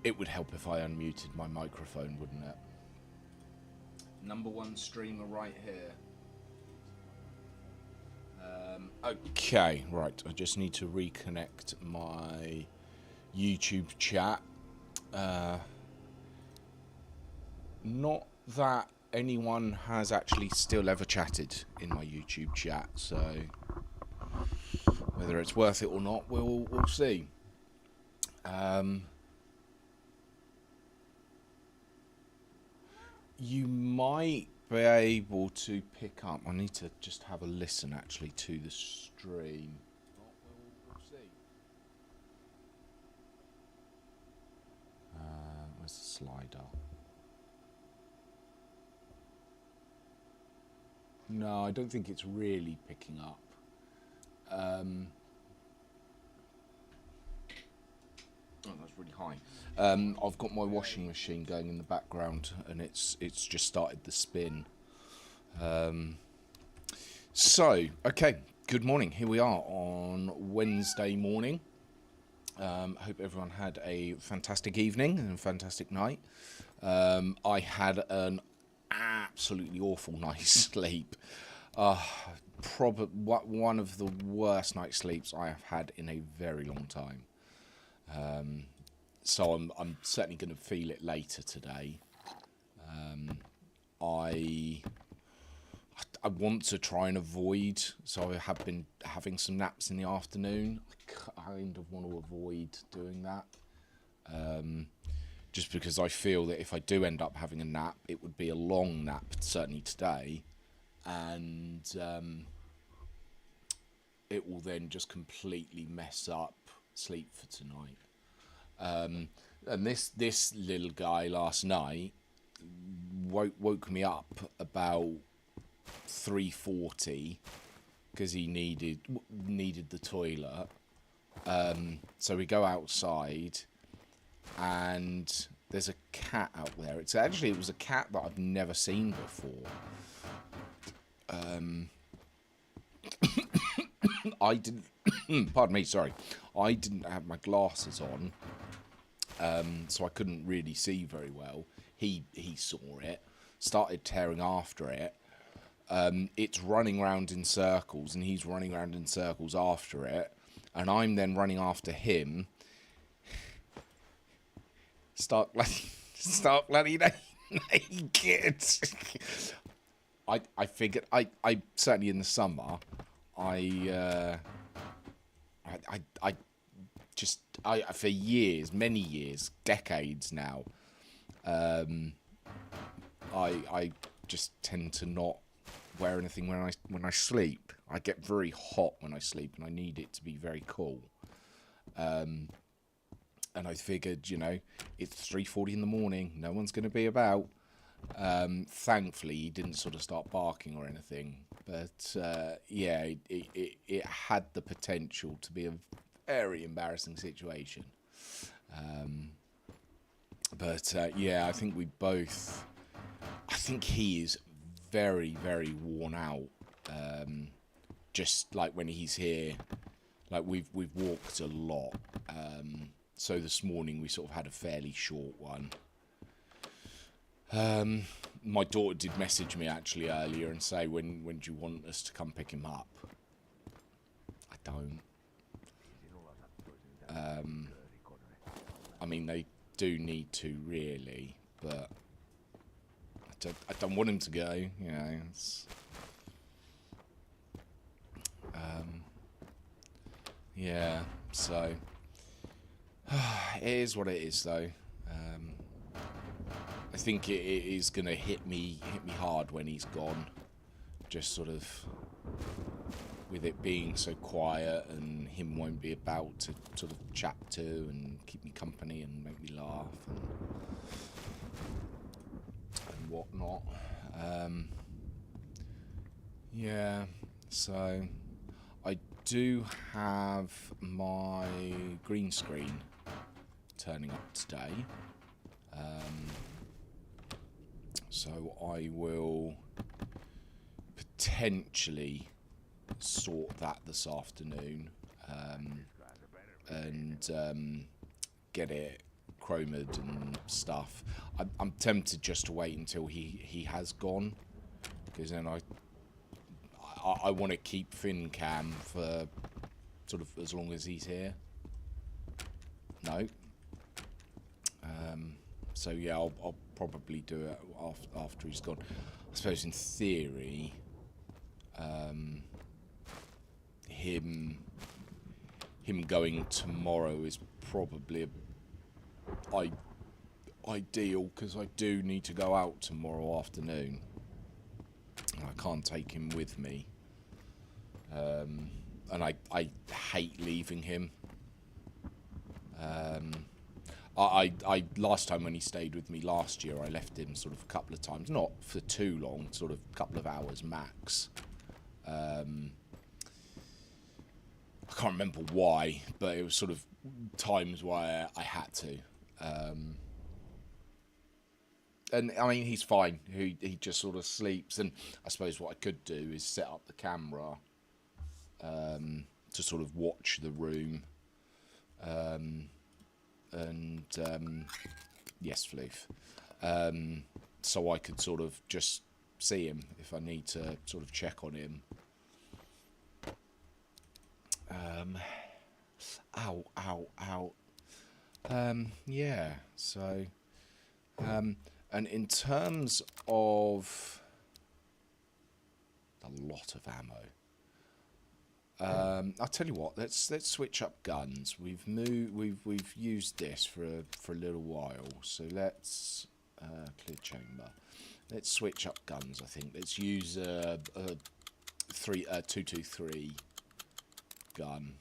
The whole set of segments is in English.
It would help if I unmuted my microphone, wouldn't it? #1 streamer right here. Okay, right. I just need to reconnect my YouTube chat. Not that anyone has actually still ever chatted in my YouTube chat, so whether it's worth it or not, we'll see. You might be able to pick up. I need to just have a listen actually to the stream. We'll see. Where's the slider? No, I don't think it's really picking up. Oh, that's really high. I've got my washing machine going in the background, and it's just started the spin. So, okay, good morning. Here we are on Wednesday morning. Hope everyone had a fantastic evening and a fantastic night. I had an absolutely awful night's sleep. Probably one of the worst night's sleeps I have had in a very long time. So I'm certainly going to feel it later today. I want to try and avoid, so I have been having some naps in the afternoon. I kind of want to avoid doing that. Just because I feel that if I do end up having a nap, it would be a long nap, certainly today, and it will then just completely mess up sleep for tonight. And this little guy last night woke me up about 3:40 because he needed the toilet. So we go outside, and there's a cat out there. It was a cat that I've never seen before. I didn't. Pardon me. Sorry, I didn't have my glasses on. So I couldn't really see very well. He saw it, started tearing after it. It's running around in circles, and he's running around in circles after it, and I'm then running after him. Start bloody naked. I figured I certainly in the summer I for years, many years, decades now, I just tend to not wear anything when I sleep. I get very hot when I sleep, and I need it to be very cool. And I figured, it's 3:40 in the morning, no one's going to be about. Thankfully, he didn't sort of start barking or anything, but yeah, it had the potential to be a very embarrassing situation. But yeah, I think I think he is very, very worn out. Just like when he's here, like we've walked a lot. So this morning we sort of had a fairly short one. My daughter did message me actually earlier and say, when do you want us to come pick him up? I don't. I mean, they do need to really, but I don't want him to go, it's, yeah, so it is what it is though. I think it is going to hit me hard when he's gone, just sort of with it being so quiet, and him won't be about to sort of chat to and keep me company and make me laugh and whatnot. Yeah, so I do have my green screen turning up today. So I will potentially sort that this afternoon and get it chromed and stuff. I'm tempted just to wait until he has gone, because then I want to keep FinCam for sort of as long as he's here. No. So yeah, I'll probably do it after he's gone. I suppose in theory, him going tomorrow is probably ideal, because I do need to go out tomorrow afternoon. I can't take him with me, and I hate leaving him. I last time when he stayed with me last year, I left him sort of a couple of times, not for too long, sort of a couple of hours max. I can't remember why, but it was sort of times where I had to. And I mean, he's fine. He just sort of sleeps, and I suppose what I could do is set up the camera to sort of watch the room. Yes, Floof. So I could sort of just see him if I need to sort of check on him. Ow, ow, ow. Yeah, so... and in terms of... a lot of ammo. I'll tell you what. Let's switch up guns. We've used this for a little while. So let's clear chamber. Let's switch up guns. I think let's use a 223 gun.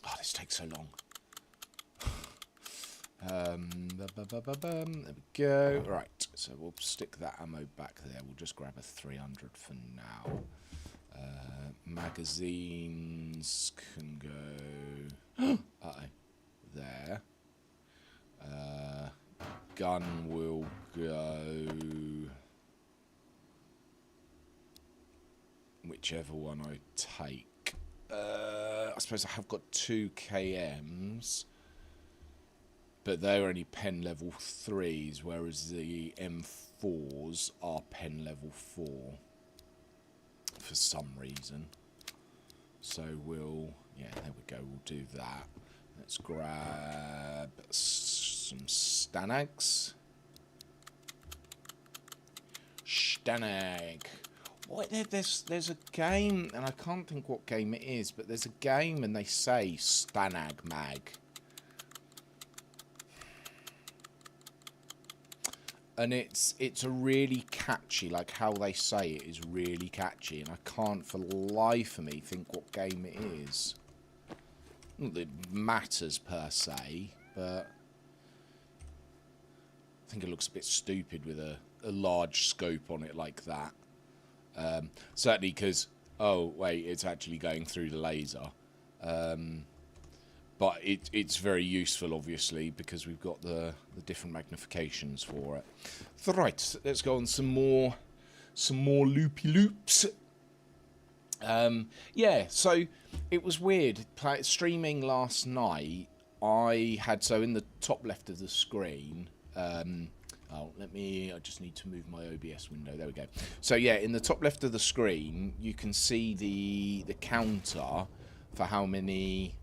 Oh, this takes so long. There we go. Right, so we'll stick that ammo back there. We'll just grab a 300 for now. Magazines can go there. Gun will go whichever one I take. I suppose I have got 2 KMs. But they're only pen level 3s, whereas the M4s are pen level 4 for some reason. So yeah, there we go, we'll do that. Let's grab some Stanags. Stanag. What, there's a game, and I can't think what game it is, but there's a game and they say Stanag Mag. And it's a really catchy, like how they say it is really catchy, and I can't for the life of me think what game it is. Not that it matters per se, but I think it looks a bit stupid with a large scope on it like that. Certainly because, oh wait, it's actually going through the laser. But it's very useful, obviously, because we've got the different magnifications for it. So, right, let's go on some more loopy loops. Yeah, so it was weird. Streaming last night, I had, so in the top left of the screen, I just need to move my OBS window. There we go. So yeah, in the top left of the screen, you can see the counter for how many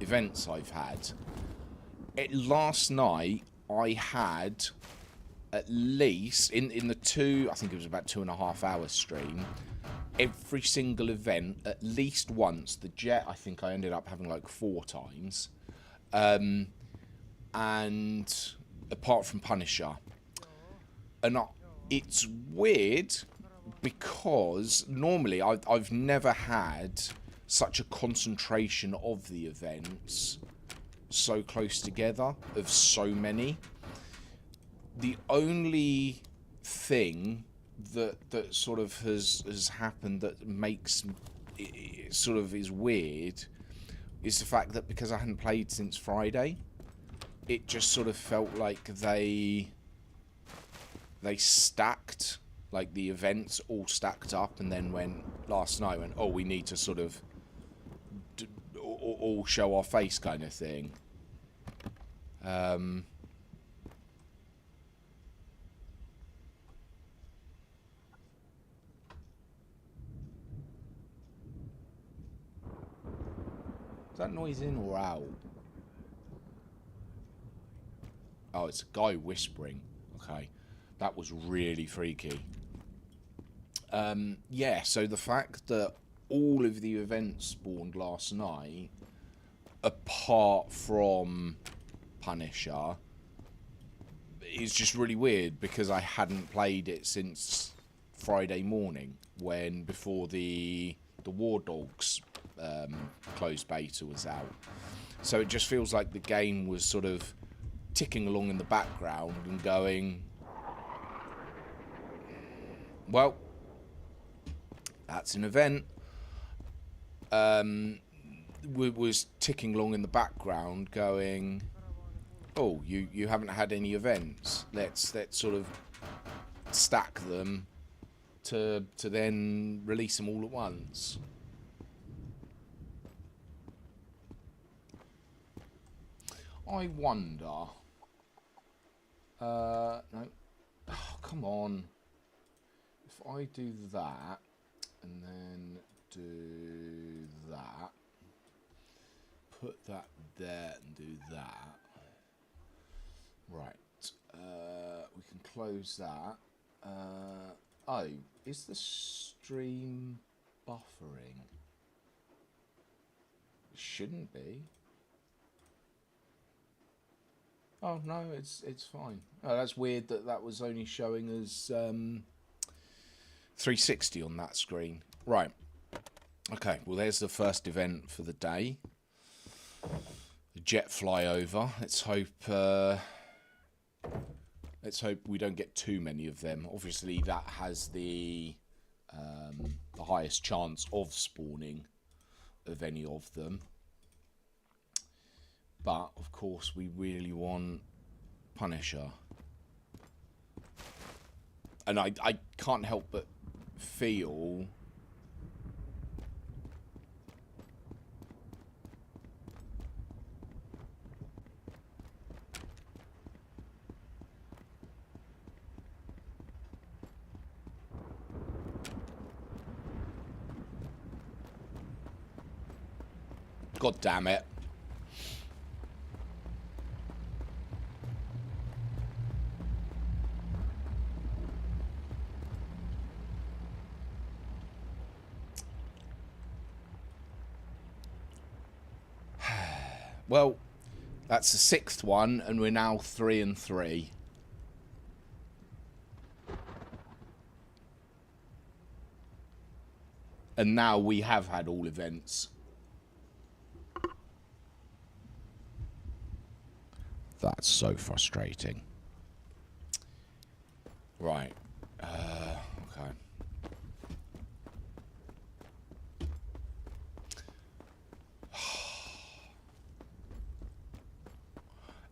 events I've had. Last night I had at least in the I think it was about 2.5 hour stream, every single event at least once. The jet, I think I ended up having like 4 times, and apart from Punisher. And it's weird because normally I've never had such a concentration of the events so close together, of so many. The only thing that sort of has happened that makes it sort of is weird is the fact that because I hadn't played since Friday, it just sort of felt like they stacked Like the events all stacked up, and then when last night went, oh, we need to sort of all show our face kind of thing. Is that noise in or out? Oh, it's a guy whispering. Okay. That was really freaky. Yeah, so the fact that all of the events spawned last night, apart from Punisher, is just really weird because I hadn't played it since Friday morning, when before the War Dogs closed beta was out. So it just feels like the game was sort of ticking along in the background and going, well, that's an event. Was ticking along in the background going, oh, you haven't had any events. Let's sort of stack them to then release them all at once. I wonder. No. Oh, come on. If I do that and then do that, put that there and do that. Right. We can close that. Oh, is the stream buffering? It shouldn't be. Oh no, it's fine. Oh, that's weird that was only showing as 360 on that screen. Right. Okay. Well, there's the first event for the day. The jet flyover. Let's hope we don't get too many of them. Obviously, that has the highest chance of spawning of any of them. But, of course, we really want Punisher. And I can't help but feel... God damn it. Well, that's the 6th one, and we're now 3 and 3. And now we have had all events. That's so frustrating. Right. Okay.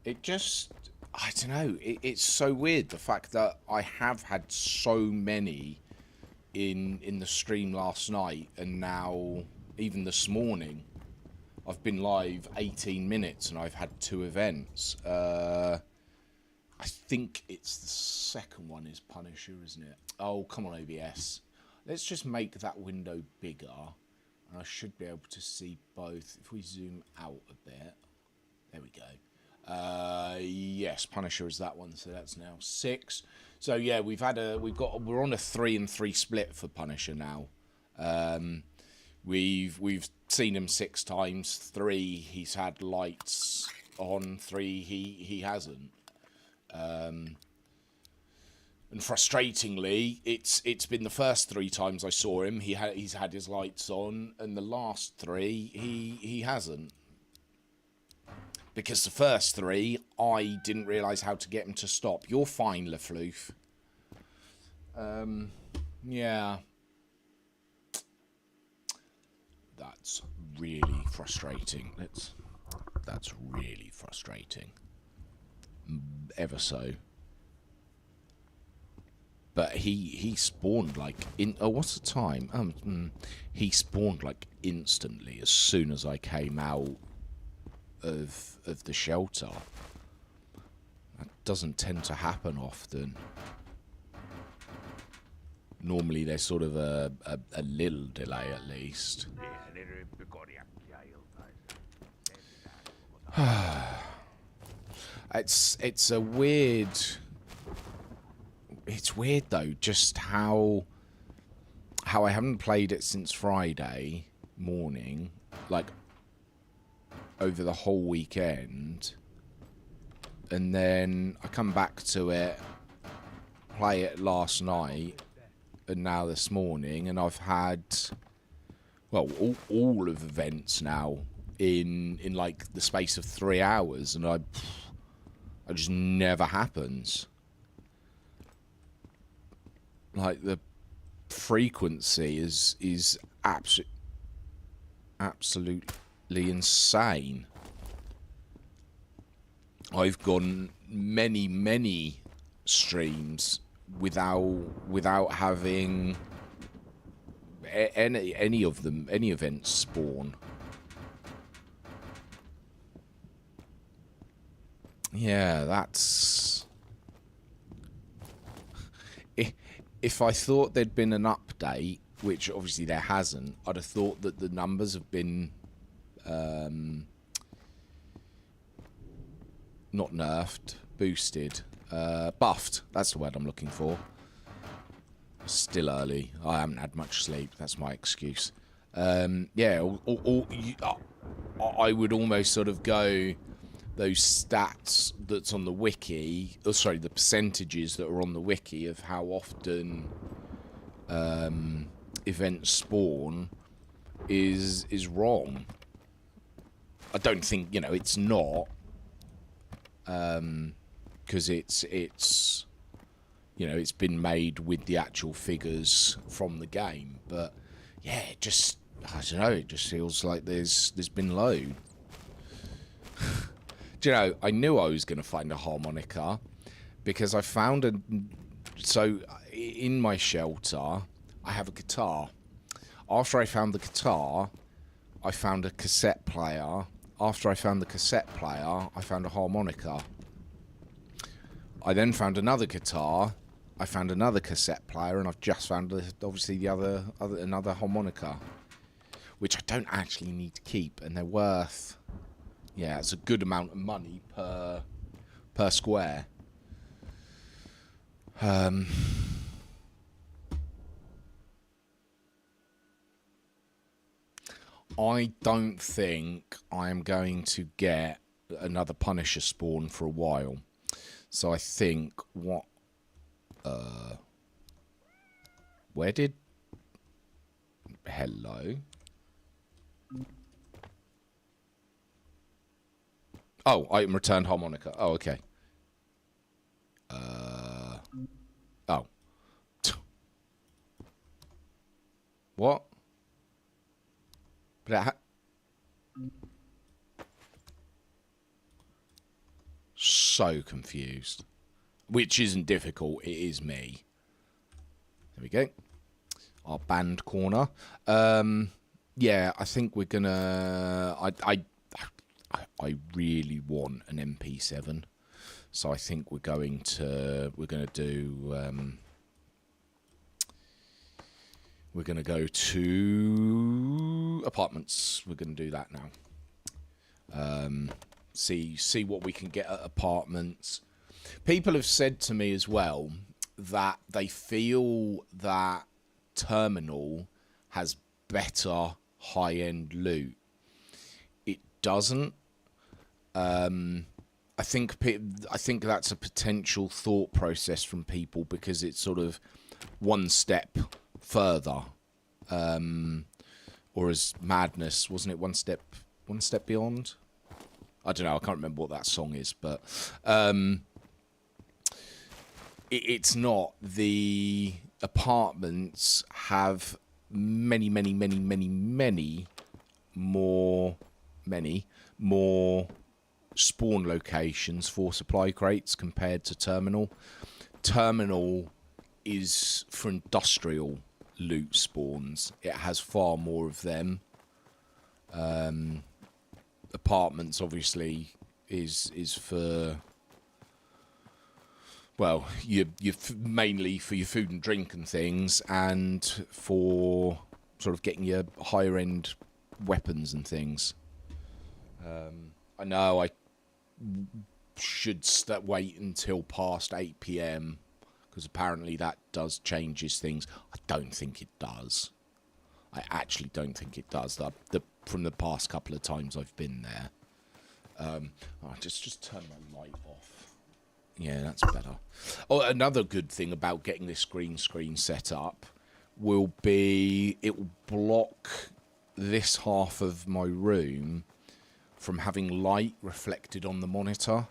It just, I don't know, it's so weird, the fact that I have had so many in the stream last night, and now, even this morning, I've been live 18 minutes and I've had 2 events. I think it's the second one is Punisher, isn't it? Oh, come on, OBS. Let's just make that window bigger, and I should be able to see both. If we zoom out a bit, there we go. Yes, Punisher is that one, so that's now 6. So yeah, we're on a 3 and 3 split for Punisher now. We've seen him 6 times. 3 he's had lights on, 3 he hasn't. And frustratingly, it's been the first 3 times I saw him he's had his lights on, and the last 3 he hasn't. Because the first 3, I didn't realise how to get him to stop. You're fine, Lafloof. Yeah. That's really frustrating. That's really frustrating. Ever so. But he spawned like in. Oh, what's the time? He spawned like instantly as soon as I came out of the shelter. That doesn't tend to happen often. Normally there's sort of a little delay at least. It's a weird. It's weird though, just how I haven't played it since Friday morning, like over the whole weekend, and then I come back to it, play it last night, and now this morning, and I've had, well, all of events now in like the space of 3 hours, and I just never happens. Like the frequency is absolutely insane. I've gone many streams without having any of them, any events spawn. Yeah, that's... If I thought there'd been an update, which obviously there hasn't, I'd have thought that the numbers have been not nerfed, boosted, buffed. That's the word I'm looking for. Still early. I haven't had much sleep. That's my excuse. Yeah, I would almost sort of go... those stats that's on the wiki, oh sorry, the percentages that are on the wiki of how often events spawn is wrong. I don't think, you know, it's not, because it's you know, it's been made with the actual figures from the game, but yeah, it just, I don't know, it just feels like there's been loads. Do you know, I knew I was going to find a harmonica because I found a... So, in my shelter, I have a guitar. After I found the guitar, I found a cassette player. After I found the cassette player, I found a harmonica. I then found another guitar. I found another cassette player, and I've just found, obviously, another harmonica, which I don't actually need to keep, and they're worth... Yeah, it's a good amount of money per square. I don't think I'm going to get another Punisher spawn for a while. So I think what... where did... Hello? Oh, item returned harmonica. Oh, okay. Oh. What? But so confused. Which isn't difficult, it is me. There we go. Our band corner. Yeah, I think we're gonna... I really want an MP7, so I think we're gonna go to apartments. We're gonna do that now. See what we can get at apartments. People have said to me as well that they feel that Terminal has better high-end loot. It doesn't. I think that's a potential thought process from people because it's sort of one step further, or as Madness, wasn't it? One step beyond. I don't know. I can't remember what that song is, but it's not. The apartments have many more spawn locations for supply crates compared to Terminal. Terminal is for industrial loot spawns. It has far more of them. Apartments obviously is for, well, you mainly for your food and drink and things, and for sort of getting your higher end weapons and things. I know I should wait until past 8 PM because apparently that does changes things. I don't think it does. I actually don't think it does. From the past couple of times I've been there. Just turn my light off. Yeah, that's better. Oh, another good thing about getting this green screen set up will be it will block this half of my room from having light reflected on the monitor.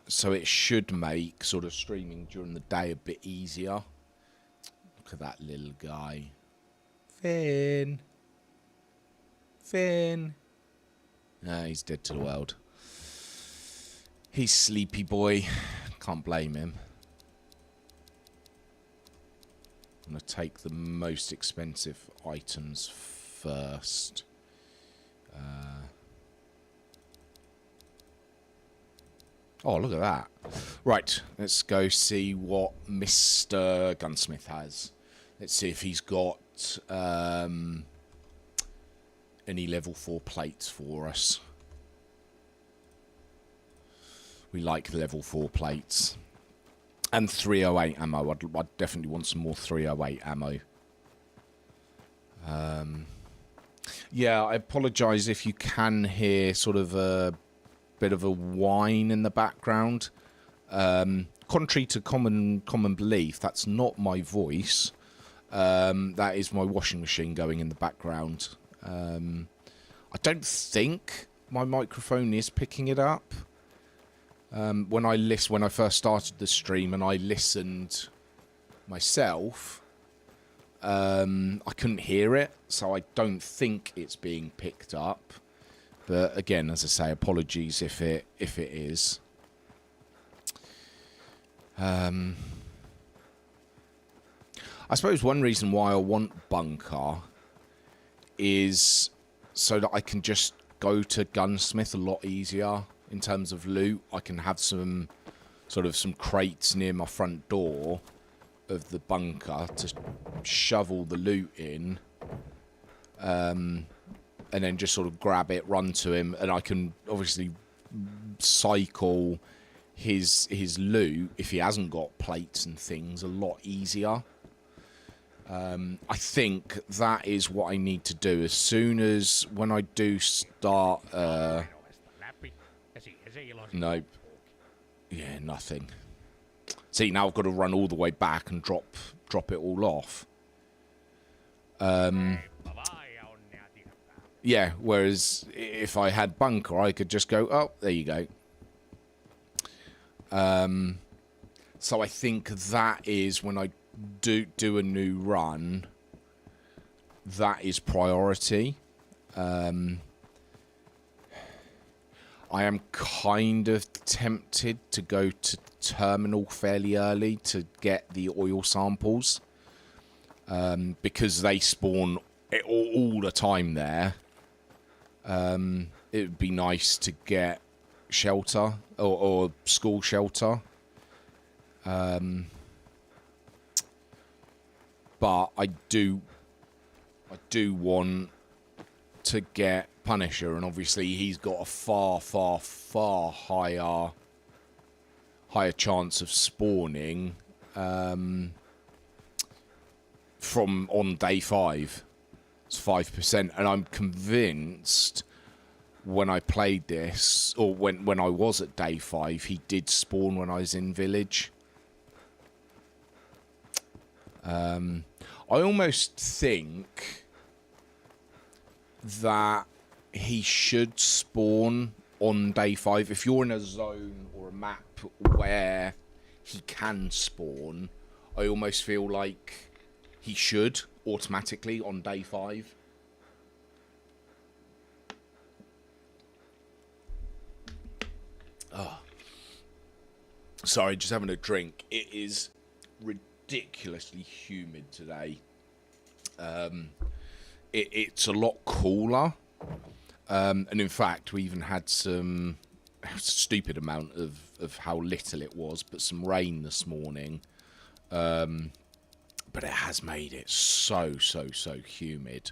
So it should make sort of streaming during the day a bit easier. Look at that little guy. Finn. Nah, he's dead to the world. He's sleepy boy. Can't blame him. I'm going to take the most expensive items first. Oh, look at that. Right, let's go see what Mr. Gunsmith has. Let's see if he's got any level 4 plates for us. We like level 4 plates. And 308 ammo. I'd definitely want some more 308 ammo. Yeah, I apologise if you can hear sort of a bit of a whine in the background. Contrary to common belief, that's not my voice. That is my washing machine going in the background. I don't think my microphone is picking it up. When I first started the stream and I listened myself, I couldn't hear it, so I don't think it's being picked up. But again, as I say, apologies if it is. I suppose one reason why I want bunker is so that I can just go to gunsmith a lot easier in terms of loot. I can have some crates near my front door of the bunker to shovel the loot in, and then just sort of grab it, run to him, and I can obviously cycle his loot if he hasn't got plates and things a lot easier. I think that is what I need to do as soon as when I do start. Nope. Yeah, nothing. See, now I've got to run all the way back and drop it all off. Yeah, whereas if I had bunker, I could just go, oh, there you go. So I think that is when I do a new run, that is priority. I am kind of tempted to go to terminal fairly early to get the oil samples, because they spawn all the time there. It would be nice to get shelter or school shelter. But I do want to get Punisher, and obviously he's got a far higher chance of spawning from on day 5. It's 5%, and I'm convinced when I played this, or when I was at day 5, he did spawn when I was in village. I almost think that he should spawn on day 5. If you're in a zone or a map where he can spawn, I almost feel like he should automatically on day 5. Oh. Sorry, just having a drink. It is ridiculously humid today. It's a lot cooler. And in fact, we even had some stupid amount of how little it was, but some rain this morning. But it has made it so humid.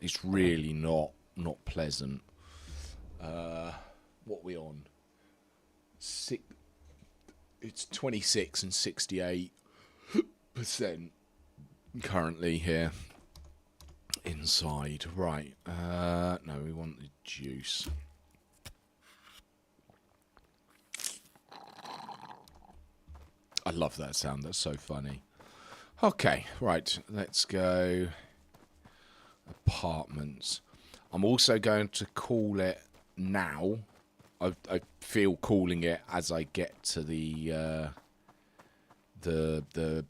It's really not pleasant. What are we on? It's 26 and 68% currently here inside. Right. No, we want the juice. I love that sound. That's so funny. Okay, right. Let's go apartments. I'm also going to call it now. I feel calling it as I get to the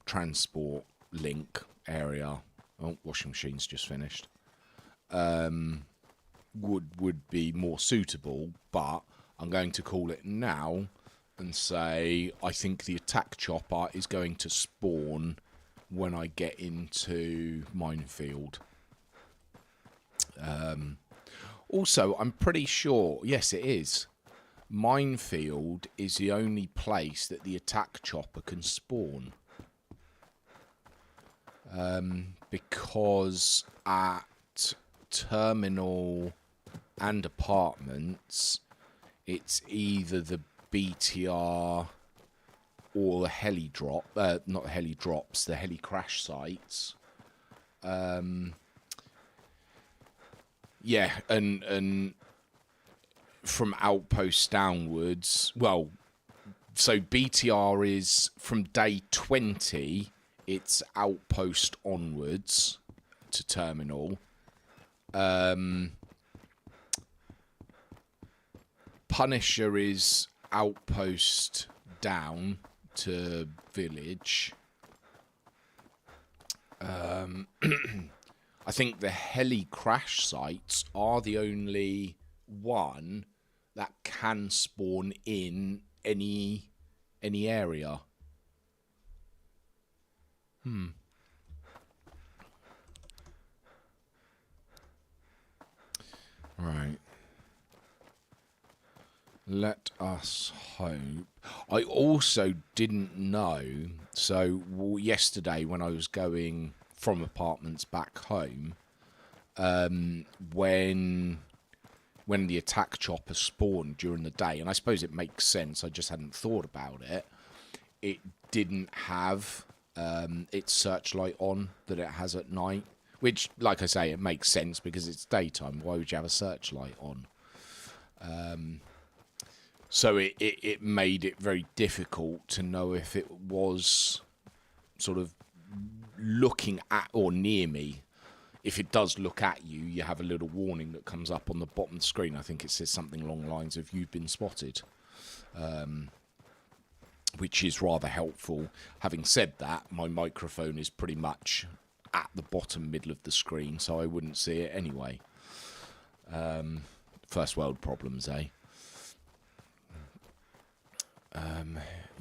transport link area. Oh, washing machine's just finished. Would be more suitable, but I'm going to call it now and say I think the attack chopper is going to spawn when I get into minefield. Also, I'm pretty sure, yes it is, minefield is the only place that the attack chopper can spawn. Because at terminal and apartments, it's either the BTR or the heli drop, not the heli drops, the heli crash sites. Yeah, and from outposts downwards, well, so BTR is from day 20, it's outpost onwards to terminal. Punisher is outpost down to village. I think the heli crash sites are the only one that can spawn in any area. Right. Let us hope. I also didn't know. So yesterday when I was going from apartments back home, when the attack chopper spawned during the day, and I suppose it makes sense, I just hadn't thought about it, it didn't have its searchlight on that it has at night, which, like I say, it makes sense because it's daytime. Why would you have a searchlight on? So it made it very difficult to know if it was sort of looking at or near me. If it does look at you, you have a little warning that comes up on the bottom of the screen. I think it says something along the lines of "You've been spotted," which is rather helpful. Having said that, my microphone is pretty much at the bottom middle of the screen, so I wouldn't see it anyway. First world problems, eh?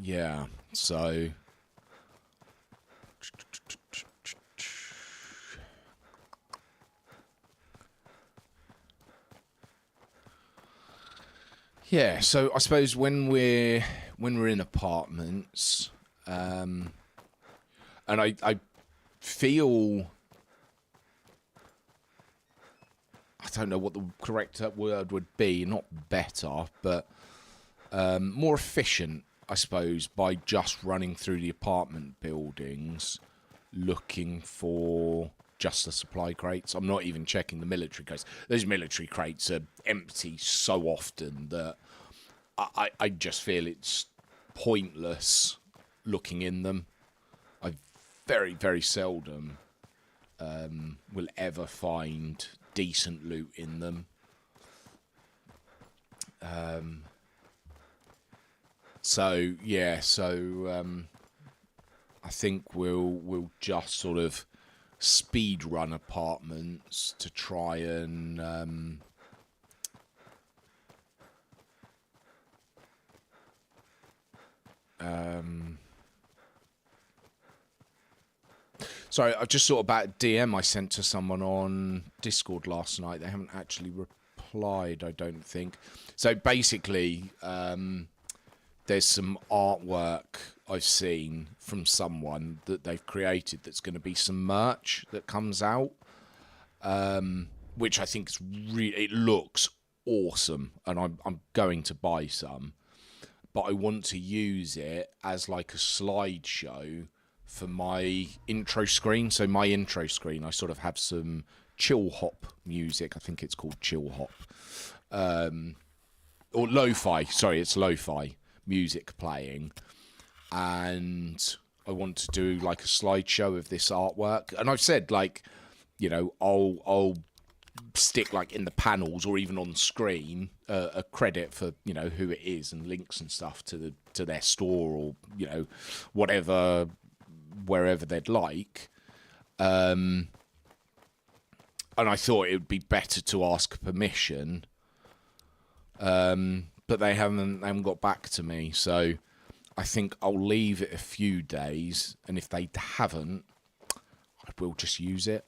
Yeah, so yeah, so I suppose when we're in apartments, and I feel, I don't know what the correct word would be, not better, but more efficient, I suppose, by just running through the apartment buildings looking for just the supply crates. I'm not even checking the military crates. Those military crates are empty so often that I just feel it's pointless looking in them. I very, very seldom will ever find decent loot in them. So yeah, I think we'll just sort of speed run apartments to try and Sorry, I just thought about a DM I sent to someone on Discord last night. They haven't actually replied, I don't think. So basically, there's some artwork I've seen from someone that they've created that's going to be some merch that comes out, which I think is it looks awesome, and I'm going to buy some. But I want to use it as like a slideshow for my intro screen. So my intro screen, I sort of have some chill hop music. I think it's called chill hop. Or lo-fi. Sorry, it's lo-fi music playing. And I want to do like a slideshow of this artwork. And I've said, like, you know, I'll stick like in the panels or even on screen a credit for, you know, who it is and links and stuff to their store or, you know, whatever, wherever they'd like. And I thought it would be better to ask permission, but they haven't got back to me. So I think I'll leave it a few days, and if they haven't, I will just use it.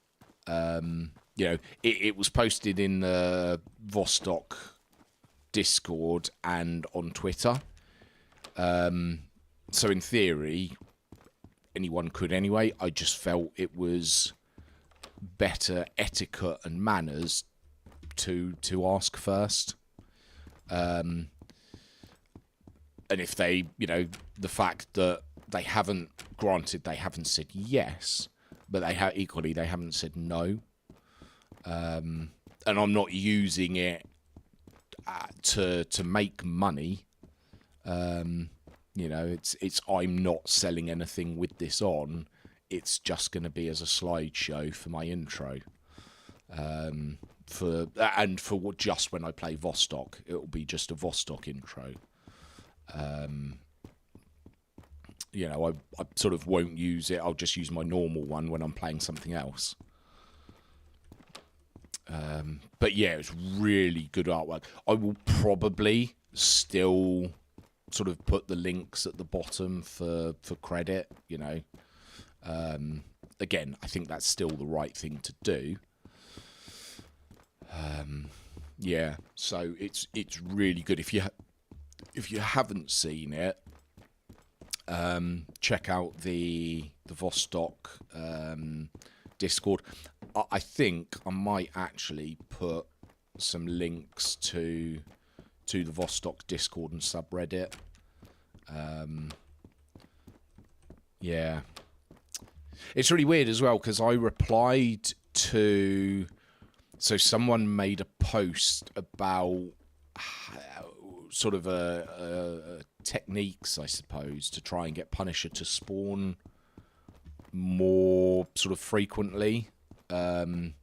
You know, it was posted in the Vostok Discord and on Twitter. So in theory, anyone could anyway. I just felt it was better etiquette and manners to ask first. And if they, you know, the fact that they haven't, granted they haven't said yes, but they equally they haven't said no. And I'm not using it to make money. You know, it's I'm not selling anything with this on. It's just going to be as a slideshow for my intro. For just when I play Vostok, it'll be just a Vostok intro. You know, I sort of won't use it. I'll just use my normal one when I'm playing something else. But yeah, it's really good artwork. I will probably still sort of put the links at the bottom for credit, you know. Again, I think that's still the right thing to do. Yeah, so it's really good. If you haven't seen it, check out the Vostok Discord. I think I might actually put some links to the Vostok Discord and subreddit. Yeah. It's really weird as well, because I replied to... So someone made a post about sort of a techniques, I suppose, to try and get Punisher to spawn more sort of frequently. And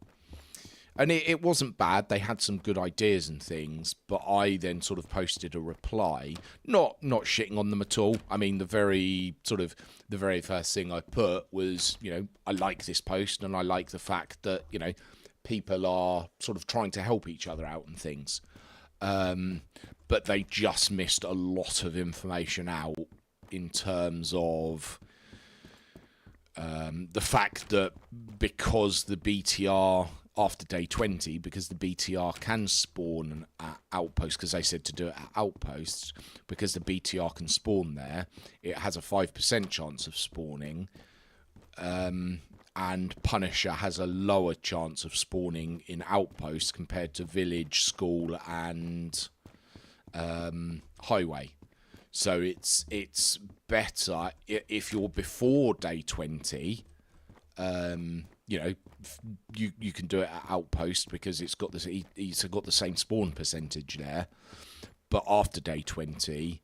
it wasn't bad. They had some good ideas and things, but I then sort of posted a reply, not shitting on them at all. I mean, the very first thing I put was, you know, I like this post and I like the fact that, you know, people are sort of trying to help each other out and things. But they just missed a lot of information out in terms of the fact that because the BTR after day 20, because the BTR can spawn at outposts, because they said to do it at outposts, because the BTR can spawn there, it has a 5% chance of spawning, and Punisher has a lower chance of spawning in outposts compared to village, school, and highway. So it's better if you're before day 20. You know, you can do it at outpost because it's got this. He's got the same spawn percentage there, but after day 20,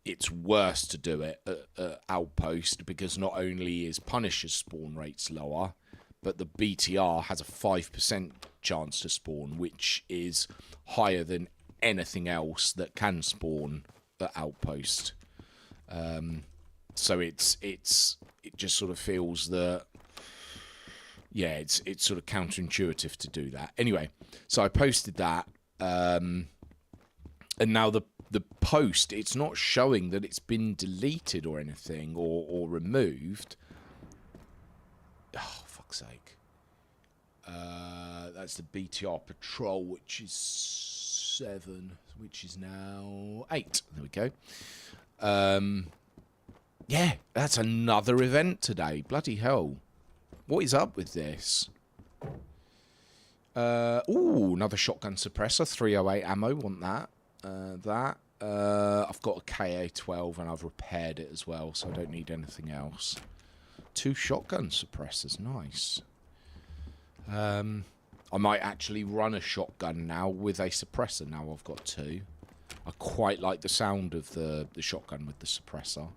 it's worse to do it at outpost because not only is Punisher's spawn rates lower, but the BTR has a 5% chance to spawn, which is higher than anything else that can spawn at outpost. So it just sort of feels that. Yeah, it's sort of counterintuitive to do that. Anyway, so I posted that, and now the the post, it's not showing that it's been deleted or anything, or removed. Oh, fuck's sake. That's the BTR patrol, which is 7, which is now 8. There we go. Yeah, that's another event today. Bloody hell. What is up with this? Ooh, another shotgun suppressor. 308 ammo. Want that. I've got a KA-12 and I've repaired it as well, so I don't need anything else. 2 shotgun suppressors. Nice. I might actually run a shotgun now with a suppressor. Now I've got 2. I quite like the sound of the shotgun with the suppressor.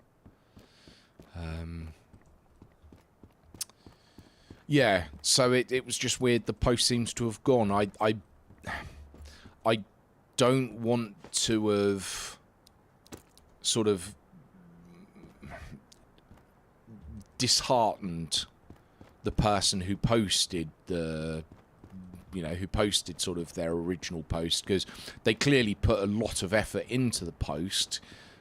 Yeah, so it was just weird. The post seems to have gone. I don't want to have sort of disheartened the person who posted who posted sort of their original post, because they clearly put a lot of effort into the post,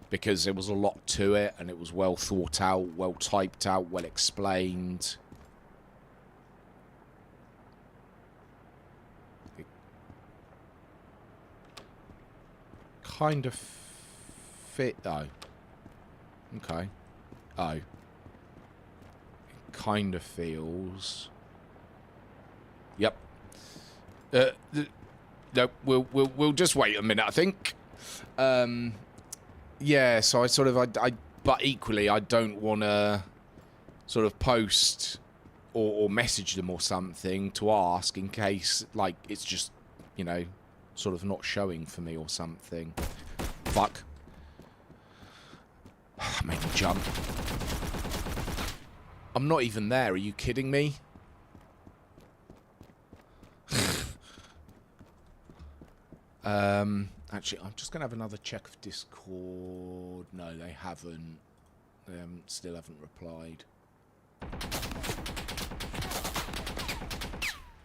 because there was a lot to it and it was well thought out, well typed out, well explained. It kind of fit though. Okay. Oh. It kind of feels. Yep. No, we'll just wait a minute, I think. Yeah, so I sort of, but equally, I don't want to sort of post or message them or something to ask in case, like, it's just, you know, sort of not showing for me or something. Fuck. Made me jump. I'm not even there, are you kidding me? Actually, I'm just going to have another check of Discord. No, they haven't. They still haven't replied. Oh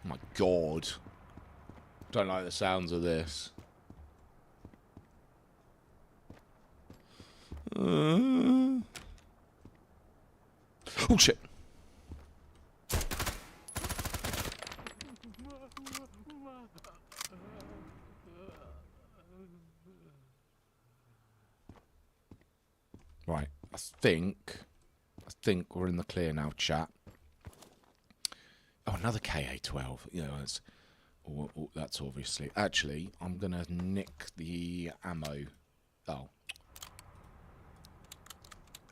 my God. Don't like the sounds of this. Oh, shit. Right, I think we're in the clear now, chat. Oh, another KA-12. You know, that's obviously. Actually, I'm gonna nick the ammo. Oh.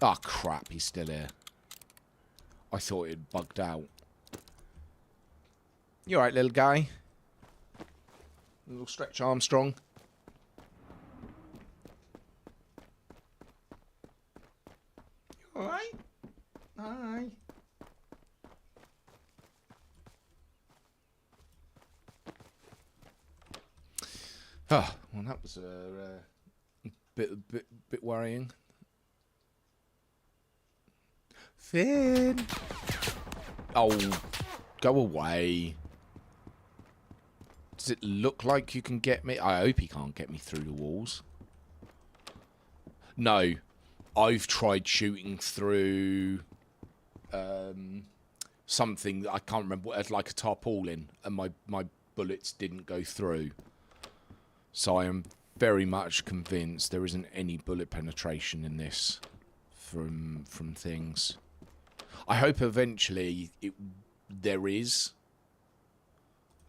Oh crap! He's still here. I thought it bugged out. You alright, little guy? Little Stretch Armstrong. Alright? Alright. Oh, well, that was a bit worrying. Finn! Oh, go away. Does it look like you can get me? I hope he can't get me through the walls. No. I've tried shooting through something that I can't remember, like a tarpaulin, and my bullets didn't go through. So I am very much convinced there isn't any bullet penetration in this from things. I hope eventually there is.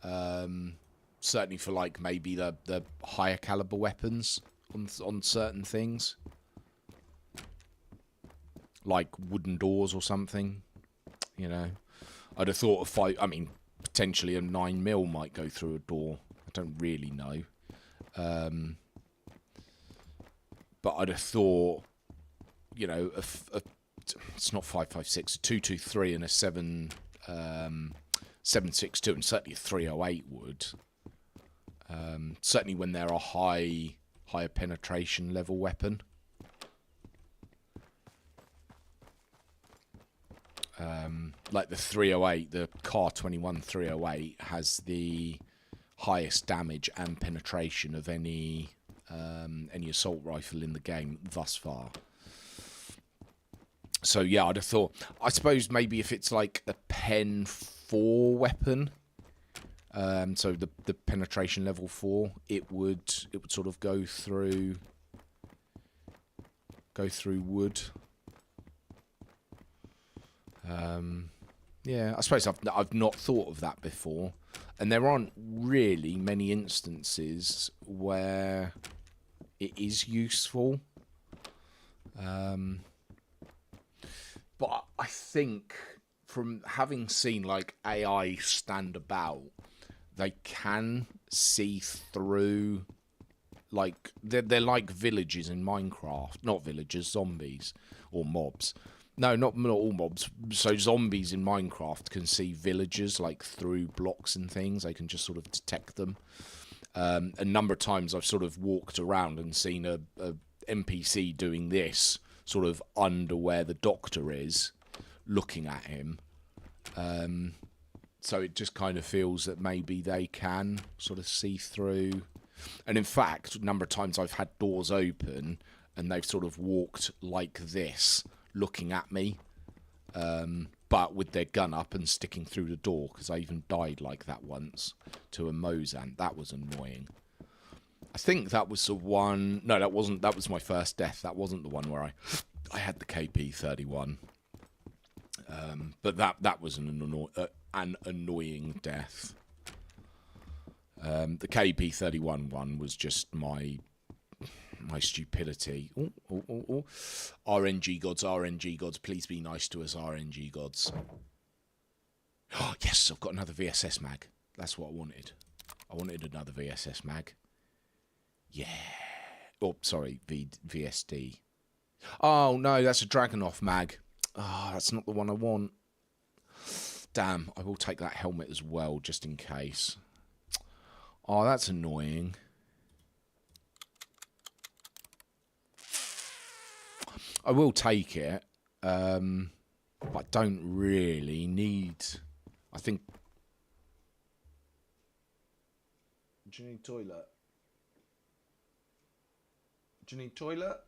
Certainly for like maybe the higher caliber weapons on certain things. Like wooden doors or something, you know. I'd have thought potentially a 9mm might go through a door. I don't really know. But I'd have thought, you know, it's not 5.56, a 2.23 and a 7.62, and certainly a 308 would. Certainly when they're a higher penetration level weapon. Like the 308, the Car 21 308 has the highest damage and penetration of any any assault rifle in the game thus far. So yeah, I'd have thought. I suppose maybe if it's like a Pen 4 weapon, so the penetration level 4, it would sort of go through wood. Yeah, I suppose I've not thought of that before, and there aren't really many instances where it is useful. But I think from having seen like AI stand about, they can see through. Like they're like villages in Minecraft, not villagers, zombies or mobs. No, not all mobs. So zombies in Minecraft can see villagers like through blocks and things. They can just sort of detect them. A number of times I've sort of walked around and seen a NPC doing this, sort of under where the doctor is, looking at him. So it just kind of feels that maybe they can sort of see through. And in fact, a number of times I've had doors open and they've sort of walked like this, looking at me, but with their gun up and sticking through the door, because I even died like that once to a Mozant. That was annoying. I think that was the one... No, that wasn't. That was my first death. That wasn't the one where I had the KP-31. But that was an annoying death. The KP-31 one was just my stupidity. Ooh. RNG gods, please be nice to us, RNG gods. Oh, yes, I've got another VSS mag. That's what I wanted. I wanted another VSS mag. Yeah. Oh, sorry, VSD. Oh, no, that's a Dragunov mag. Oh, that's not the one I want. Damn, I will take that helmet as well, just in case. Oh, that's annoying. I will take it, but I don't really need... I think... Do you need toilet? Do you need toilet?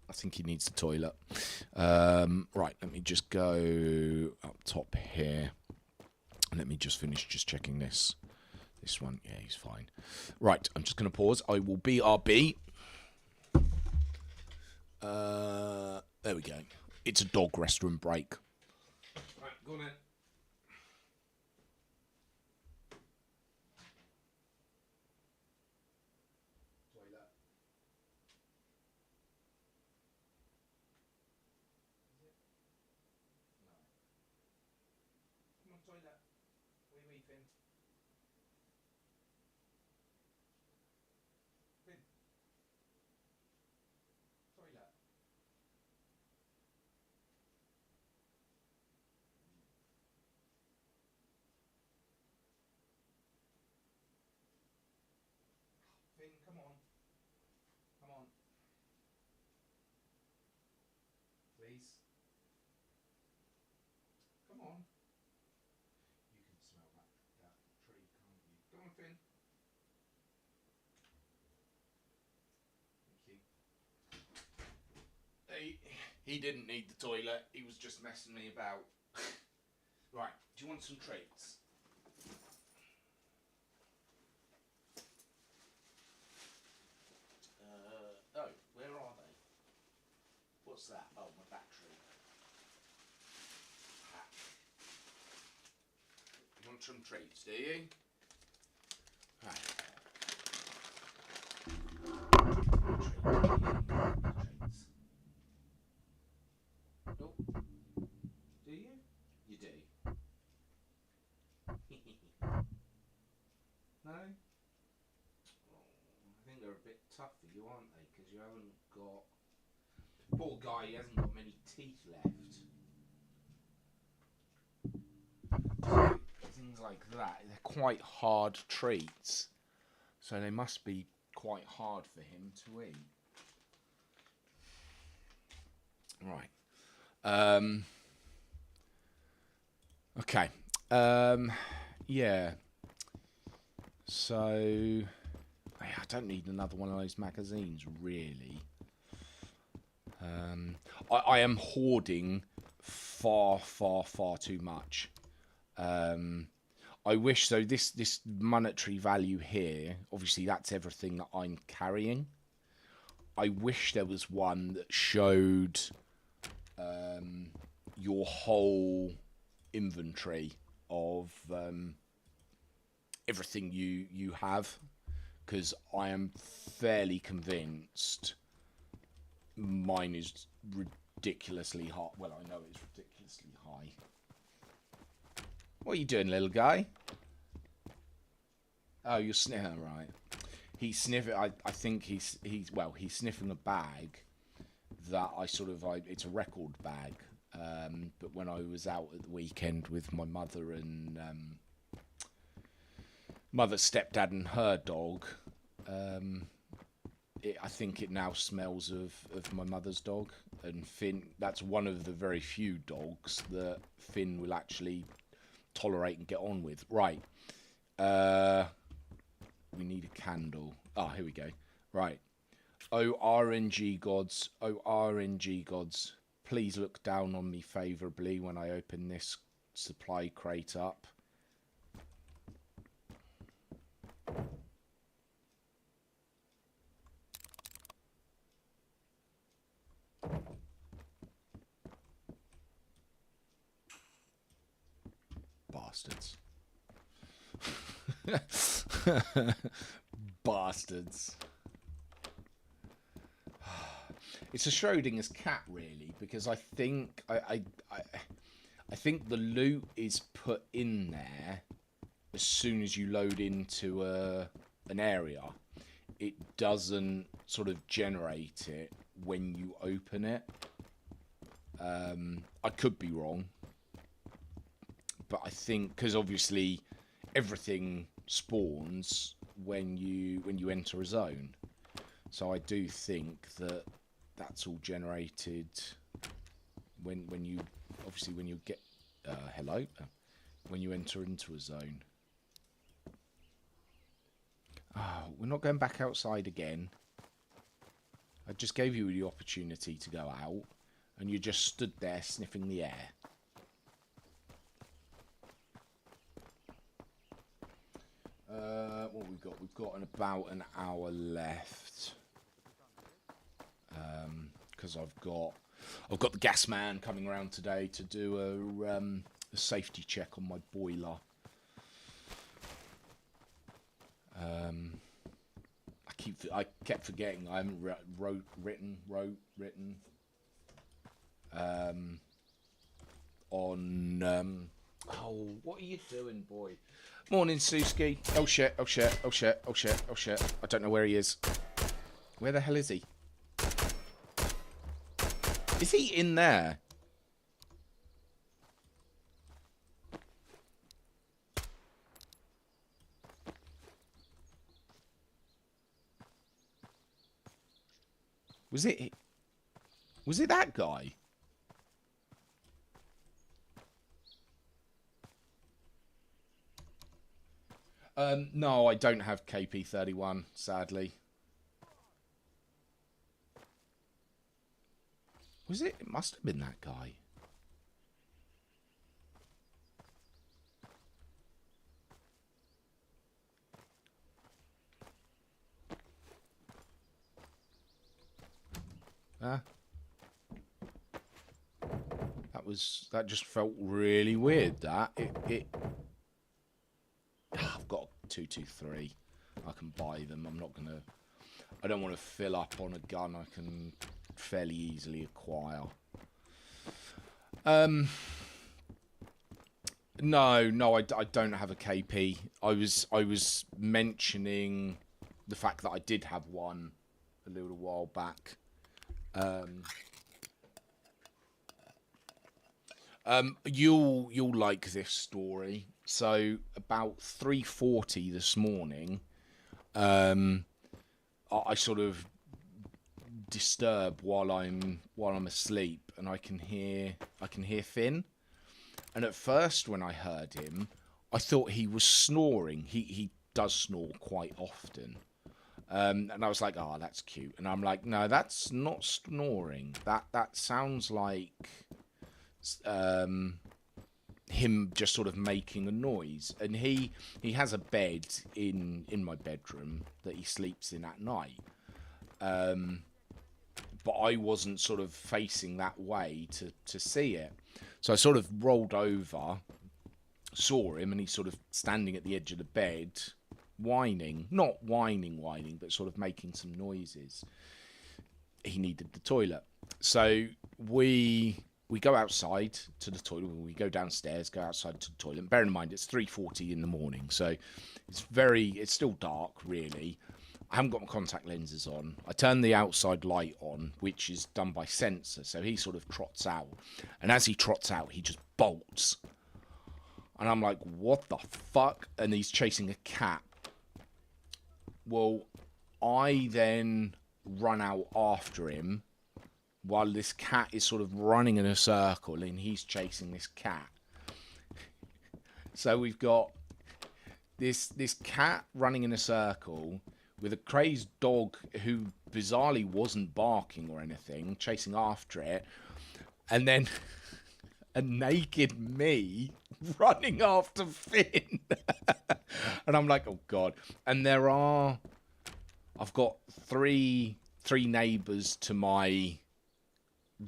I think he needs the toilet. Right, let me just go up top here. And let me just finish just checking this. This one, yeah, he's fine. Right, I'm just going to pause. I will BRB. There we go. It's a dog restroom break. Right, go on in. Toilet. No. Come on, toilet. Wee Finn. Finn. Toilet. Finn, come on. Come on. Please. Come on. You can smell that tree, can't you? Go on, Finn. Thank you. He didn't need the toilet. He was just messing me about. Right, do you want some treats? Oh, where are they? What's that? Oh, my battery. Pack. You want some treats, do you? Right. Treats. Oh, do you? You do. No? Oh, I think they're a bit tough for you, aren't they? Because you haven't got... Poor guy, he hasn't got many teeth left. Things like that, they're quite hard treats. So they must be quite hard for him to eat. Right. Okay. Yeah. So I don't need another one of those magazines, really. I am hoarding far too much. I wish, so this monetary value here, obviously that's everything that I'm carrying. I wish there was one that showed your whole inventory of everything you have, because I am fairly convinced mine is ridiculously high. Well, I know it's ridiculously high. What are you doing, little guy? Oh, you're sniffing, right? He's sniffing. I think he's sniffing a bag that it's a record bag. But when I was out at the weekend with my mother and mother's stepdad and her dog, I think it now smells of my mother's dog. And Finn, that's one of the very few dogs that Finn will actually tolerate and get on with. Right. We need a candle. Ah, here we go. Right. Oh, RNG gods. Oh, RNG gods. Please look down on me favourably when I open this supply crate up. Bastards. Bastards. It's a Schrodinger's cat, really, because I think I think the loot is put in there as soon as you load into an area. It doesn't sort of generate it when you open it. I could be wrong, but I think because obviously everything spawns when you enter a zone, so I do think that that's all generated when you get when you enter into a zone. Oh, we're not going back outside again. I just gave you the opportunity to go out, and you just stood there sniffing the air. What we've got? We've got about an hour left. Because I've got the gas man coming around today to do a safety check on my boiler. I kept forgetting I haven't written on oh, what are you doing, boy? Morning, Suski. Oh shit, oh shit, oh shit, oh shit, oh shit. I don't know where he is. Where the hell is he? Is he in there? Was it that guy? No, I don't have KP31, sadly. Was it? It must have been that guy. That just felt really weird. I've got 223. I can buy them. I don't want to fill up on a gun I can fairly easily acquire. No, I don't have a KP. I was mentioning the fact that I did have one a little while back. You'll like this story. So about 3:40 this morning, I sort of disturb while I'm asleep, and I can hear Finn. And at first, when I heard him, I thought he was snoring. He does snore quite often. And I was like, oh, that's cute. And I'm like, no, that's not snoring. That sounds like him just sort of making a noise. And he has a bed in my bedroom that he sleeps in at night. But I wasn't sort of facing that way to see it. So I sort of rolled over, saw him, and he's sort of standing at the edge of the bed, whining. Not whining, but sort of making some noises. He needed the toilet. So we go outside to the toilet. We go downstairs, go outside to the toilet. Bear in mind, it's 3:40 in the morning, so it's still dark, really. I haven't got my contact lenses on. I turn the outside light on, which is done by sensor. So he sort of trots out. And as he trots out, he just bolts. And I'm like, what the fuck? And he's chasing a cat. Well, I then run out after him while this cat is sort of running in a circle and he's chasing this cat. So we've got this cat running in a circle with a crazed dog who bizarrely wasn't barking or anything, chasing after it, and then a naked me running after Finn. And I'm like, oh God. And I've got three neighbours to my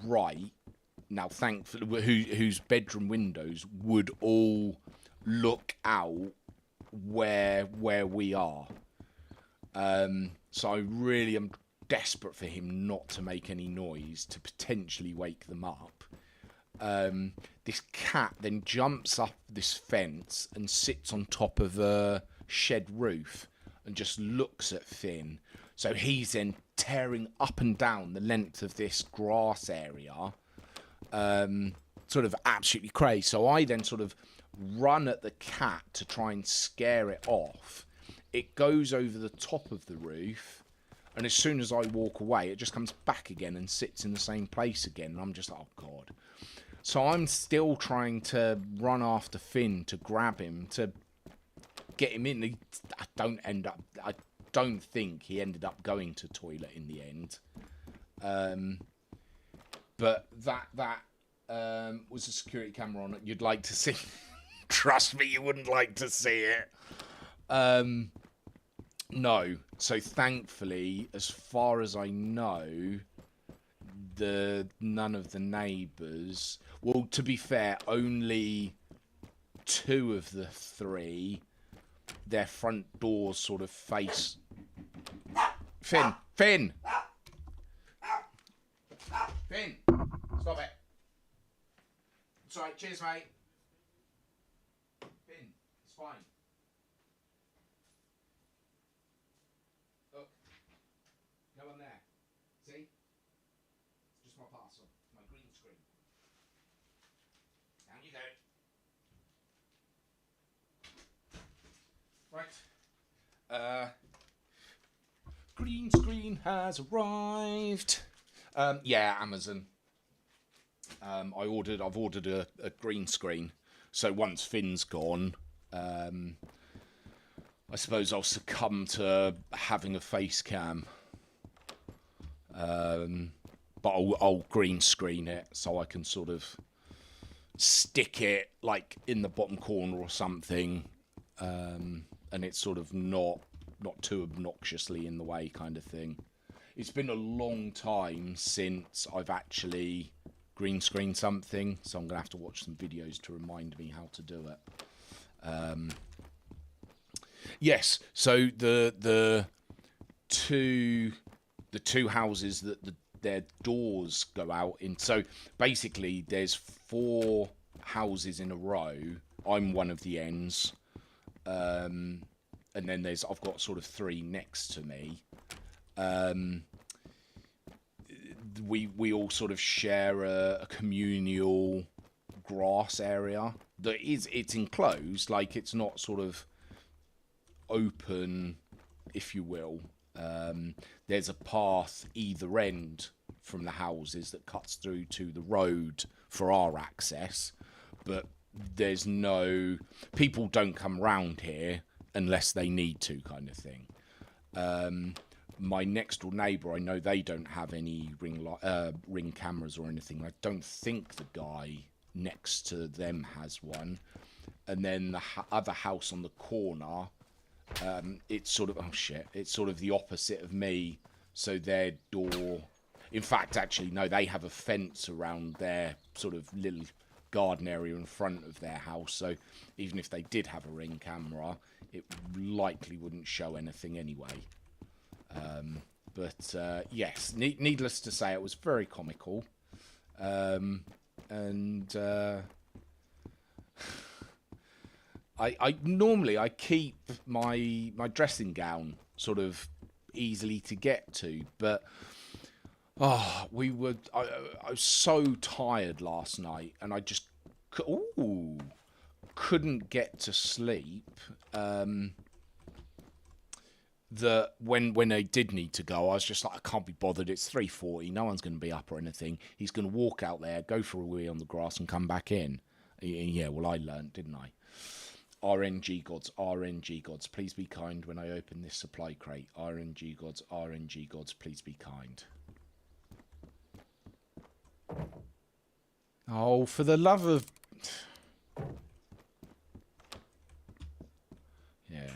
right now, thankfully, whose bedroom windows would all look out where we are. So I really am desperate for him not to make any noise to potentially wake them up. This cat then jumps up this fence and sits on top of a shed roof and just looks at Finn. So he's then tearing up and down the length of this grass area, sort of absolutely crazy. So I then sort of run at the cat to try and scare it off. It goes over the top of the roof, and as soon as I walk away, it just comes back again and sits in the same place again. And I'm just like, oh God. So I'm still trying to run after Finn to grab him, to get him in. I don't think he ended up going to toilet in the end. But that was a security camera on it. You'd like to see. Trust me, you wouldn't like to see it. No. So thankfully, as far as I know, none of the neighbours. Well, to be fair, only 2 of the 3, their front doors sort of face. Finn! Stop it. It's alright, cheers, mate. Finn, it's fine. Look, no one there. See? It's just my parcel, my green screen. Down you go. Right. Green screen has arrived. Yeah, Amazon. I've ordered a green screen. So once Finn's gone, I suppose I'll succumb to having a face cam. But I'll green screen it so I can sort of stick it like in the bottom corner or something, and it's sort of not too obnoxiously in the way kind of thing. It's been a long time since I've actually green screened something, so I'm gonna have to watch some videos to remind me how to do it. Yes, so the two houses that their doors go out in. So basically, there's 4 houses in a row. I'm one of the ends, and then I've got sort of 3 next to me. We all sort of share a communal grass area that it's enclosed, like it's not sort of open, if you will. There's a path either end from the houses that cuts through to the road for our access, but there's no people don't come round here unless they need to, kind of thing. My next door neighbour, I know they don't have any ring cameras or anything. I don't think the guy next to them has one. And then the other house on the corner, it's sort of, oh shit, it's sort of the opposite of me. So their door, in fact, actually, no, they have a fence around their sort of little garden area in front of their house. So even if they did have a ring camera, it likely wouldn't show anything anyway. But yes, needless to say, it was very comical. I normally I keep my dressing gown sort of easily to get to, but I was so tired last night, and I just couldn't get to sleep. That when I did need to go, I was just like, I can't be bothered. It's 3:40. No one's going to be up or anything. He's going to walk out there, go for a wee on the grass, and come back in. Yeah, well, I learnt, didn't I? RNG gods, please be kind when I open this supply crate. RNG gods, please be kind. Oh, for the love of... Yeah.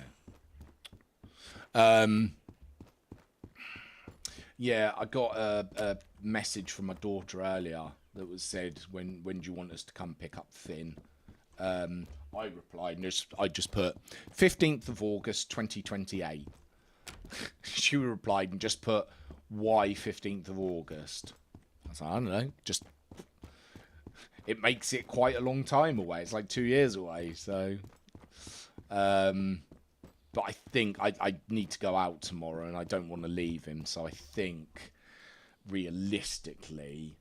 Yeah, I got a message from my daughter earlier that was said, when do you want us to come pick up Finn? I replied, and I just put 15th of August 2028. She replied and just put, why 15th of August? I was like, I don't know, just it makes it quite a long time away. It's like 2 years away, so but I think I need to go out tomorrow, and I don't want to leave him, so I think realistically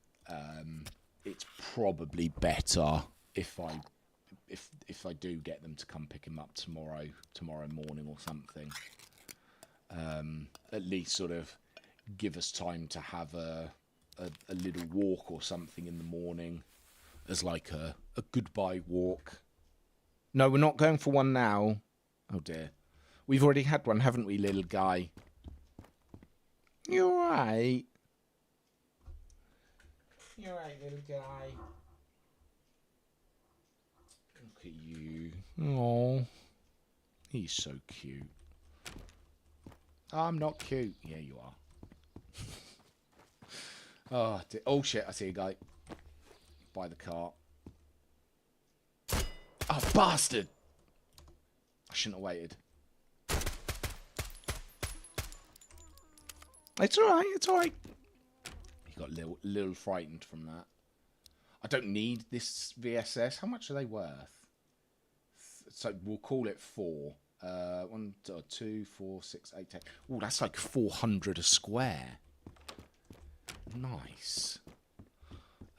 it's probably better if I do get them to come pick him up tomorrow morning or something. At least sort of give us time to have a little walk or something in the morning as like a goodbye walk. No, we're not going for one now. Oh dear. We've already had one, haven't we, little guy? You're right. You're right, little guy. Look at you. Oh, he's so cute. I'm not cute. Yeah, you are. Oh shit, I see a guy by the car. Oh, bastard! I shouldn't have waited. It's alright, it's alright. He got a little frightened from that. I don't need this VSS. How much are they worth? So we'll call it 4. 1, 2, 4, 6, 8, 10. Oh, that's like 400 a square. Nice.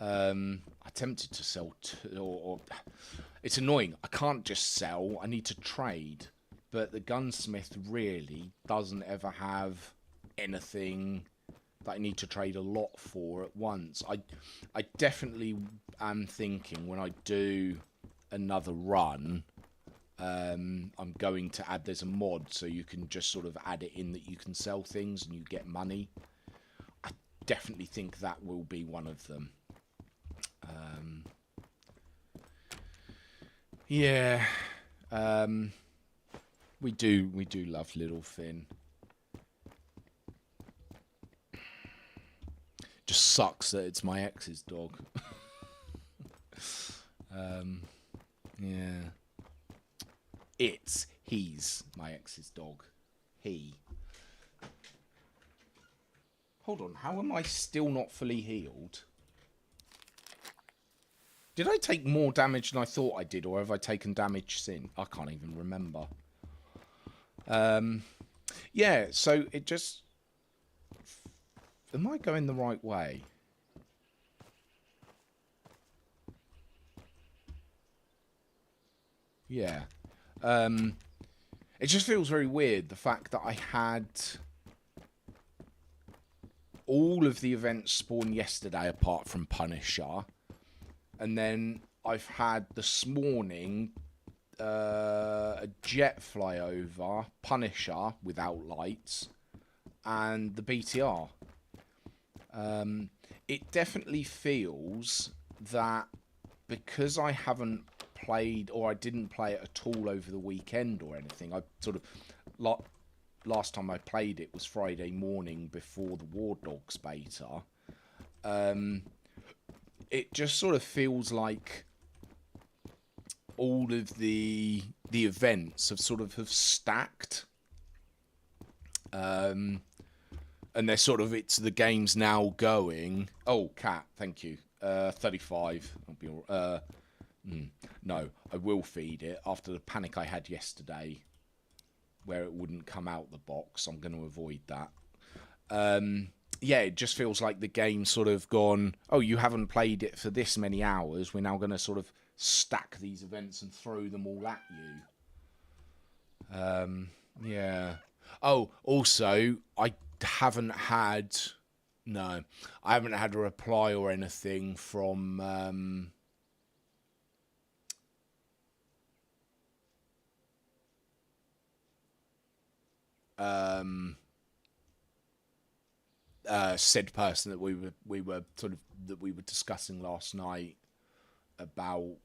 I attempted to sell or it's annoying. I can't just sell. I need to trade. But the gunsmith really doesn't ever have anything that I need to trade a lot for at once. I definitely am thinking when I do another run, I'm going to add, there's a mod so you can just sort of add it in that you can sell things and you get money. I definitely think that will be one of them. Yeah. We do love little Finn. Just sucks that it's my ex's dog. Yeah. He's my ex's dog. He. Hold on, how am I still not fully healed? Did I take more damage than I thought I did, or have I taken damage since? I can't even remember. Yeah, so it just... Am I going the right way? Yeah. It just feels very weird, the fact that I had all of the events spawn yesterday apart from Punisher. And then I've had this morning a jet flyover, Punisher without lights, and the BTR. It definitely feels that because I haven't played, or I didn't play it at all over the weekend or anything, I sort of, last time I played it was Friday morning before the War Dogs beta. It just sort of feels like all of the events have stacked. And they're it's the game's now going. Oh, cat, thank you. 35. I'll be all, no, I will feed it after the panic I had yesterday, where it wouldn't come out the box. I'm going to avoid that. Yeah, it just feels like the game's gone. Oh, you haven't played it for this many hours. We're now going to stack these events and throw them all at you. Yeah. Oh, also, I haven't had a reply or anything from said person that we were discussing last night about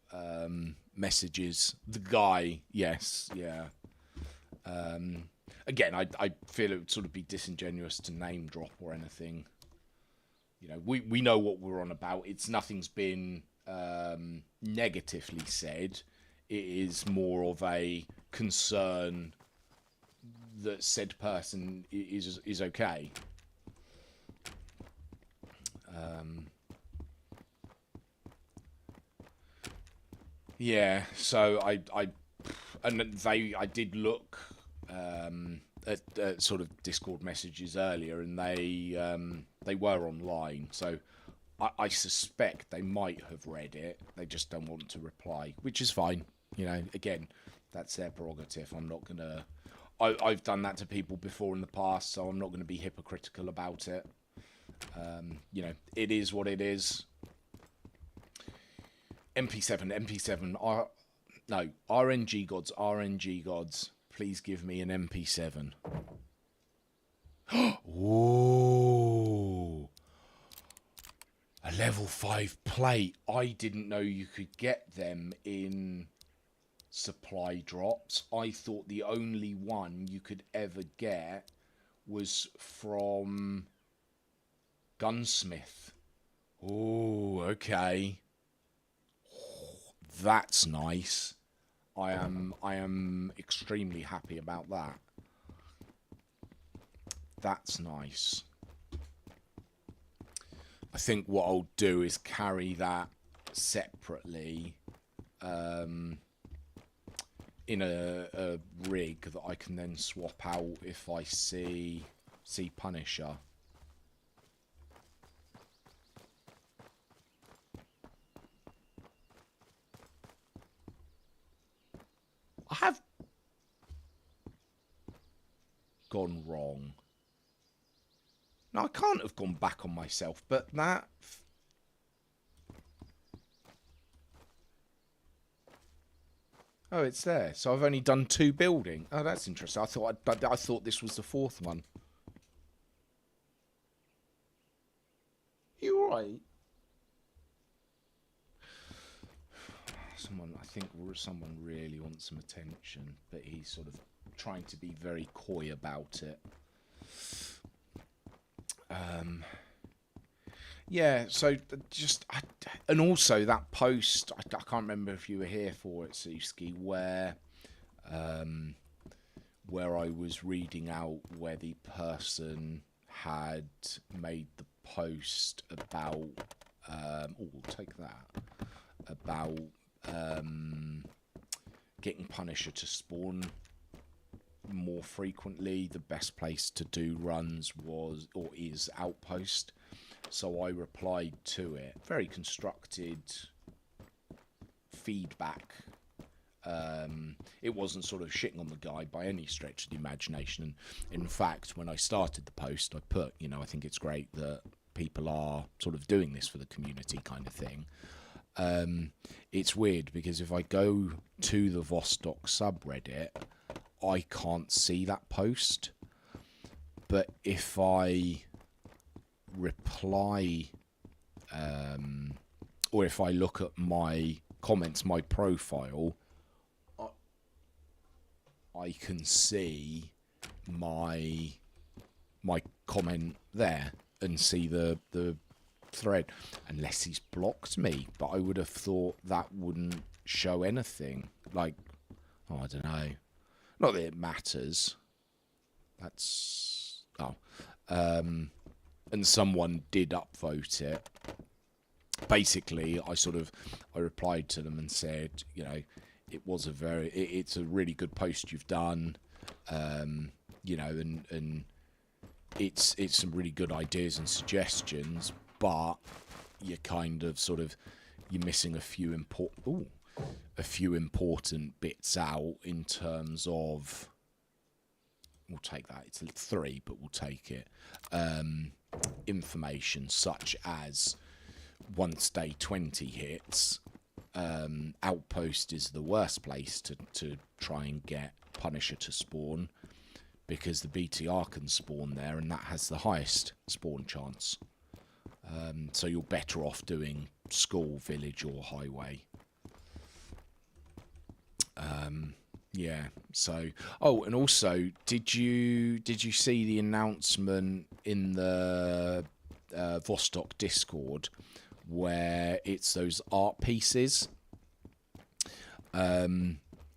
messages. The guy, yes, yeah. Again, I feel it would be disingenuous to name drop or anything. You know, we know what we're on about. Nothing's been negatively said. It is more of a concern that said person is okay. Yeah, so I did look at Discord messages earlier, and they were online. So I suspect they might have read it. They just don't want to reply, which is fine. You know, again, that's their prerogative. I'm not gonna. I've done that to people before in the past, so I'm not going to be hypocritical about it. You know, it is what it is. MP7, RNG gods, please give me an MP7. Ooh, a level 5 plate. I didn't know you could get them in supply drops. I thought the only one you could ever get was from Gunsmith. Oh, okay. That's nice. I am extremely happy about that. That's nice. I think what I'll do is carry that separately in a rig that I can then swap out if I see Punisher. I have gone wrong. No, I can't have gone back on myself, but that... Oh, it's there. So I've only done 2 building. Oh, that's interesting. I thought this was the 4th one. You alright? I think someone really wants some attention, but he's trying to be very coy about it. Yeah, so and also that post, I can't remember if you were here for it, Suski, where I was reading out where the person had made the post about, we'll take that, about getting Punisher to spawn more frequently. The best place to do runs is Outpost. So I replied to it. Very constructed feedback. It wasn't shitting on the guy by any stretch of the imagination. And in fact, when I started the post, I put, I think it's great that people are doing this for the community kind of thing. It's weird because if I go to the Vostok subreddit, I can't see that post. But if I reply, or if I look at my comments, my profile, I can see my comment there and see the thread, unless he's blocked me. But I would have thought that wouldn't show anything. Like, oh, I don't know. Not that it matters. That's and someone did upvote it. Basically, I replied to them and said, you know, it's a really good post you've done, you know, and it's some really good ideas and suggestions, but you're kind of you're missing a few important bits out in terms of, we'll take that, it's 3, but we'll take it, information such as once day 20 hits, Outpost is the worst place to try and get Punisher to spawn, because the BTR can spawn there and that has the highest spawn chance. So you're better off doing school, village or highway. Yeah, so and also, did you see the announcement in the Vostok Discord where it's those art pieces? I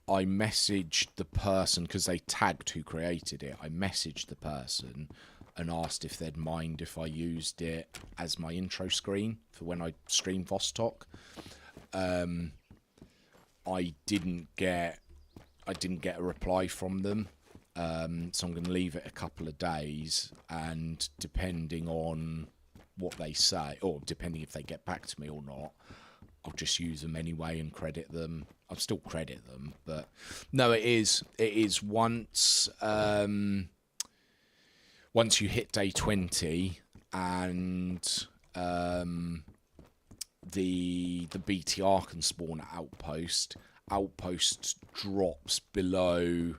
messaged the person because they tagged who created it. I messaged the person and asked if they'd mind if I used it as my intro screen for when I stream Vostok. I didn't get a reply from them, so I'm going to leave it a couple of days, and depending on what they say, or depending if they get back to me or not, I'll just use them anyway and credit them. I'll still credit them, but no, it is once you hit day 20 and the BTR can spawn at Outpost drops below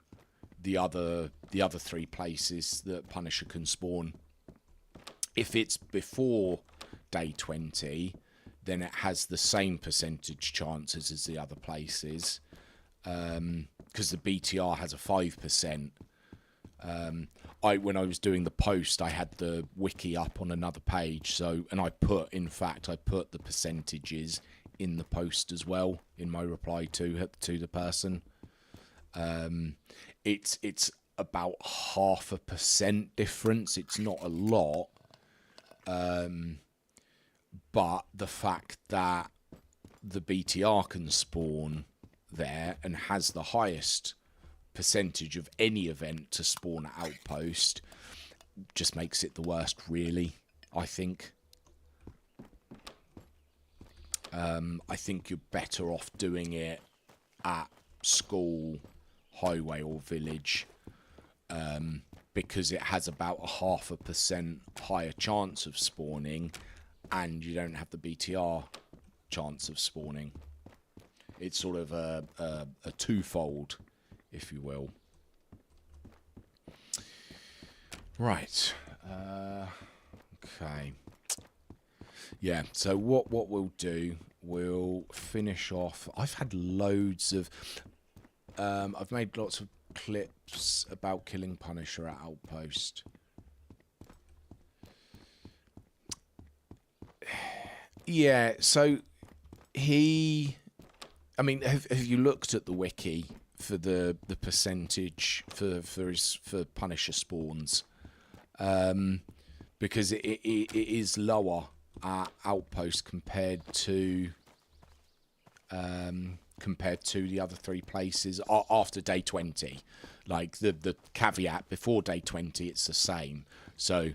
the other 3 places that Punisher can spawn. If it's before day 20, then it has the same percentage chances as the other places, because the BTR has a 5%. When I was doing the post, I had the wiki up on another page, and I put the percentages in the post as well in my reply to the person. It's about 0.5% difference. It's not a lot. But the fact that the BTR can spawn there and has the highest percentage of any event to spawn at Outpost just makes it the worst, really, I think. I think you're better off doing it at school, highway or village, because it has about 0.5% higher chance of spawning, and you don't have the BTR chance of spawning. It's sort of a twofold, if you will. Right. Okay. Yeah, so what we'll do, we'll finish off. I've had loads of... I've made lots of clips about killing Punisher at Outpost. Yeah, so I mean, have you looked at the wiki for the percentage for Punisher spawns? Because it is lower at Outpost compared to the other 3 places after day 20. Like the caveat before day 20, it's the same. So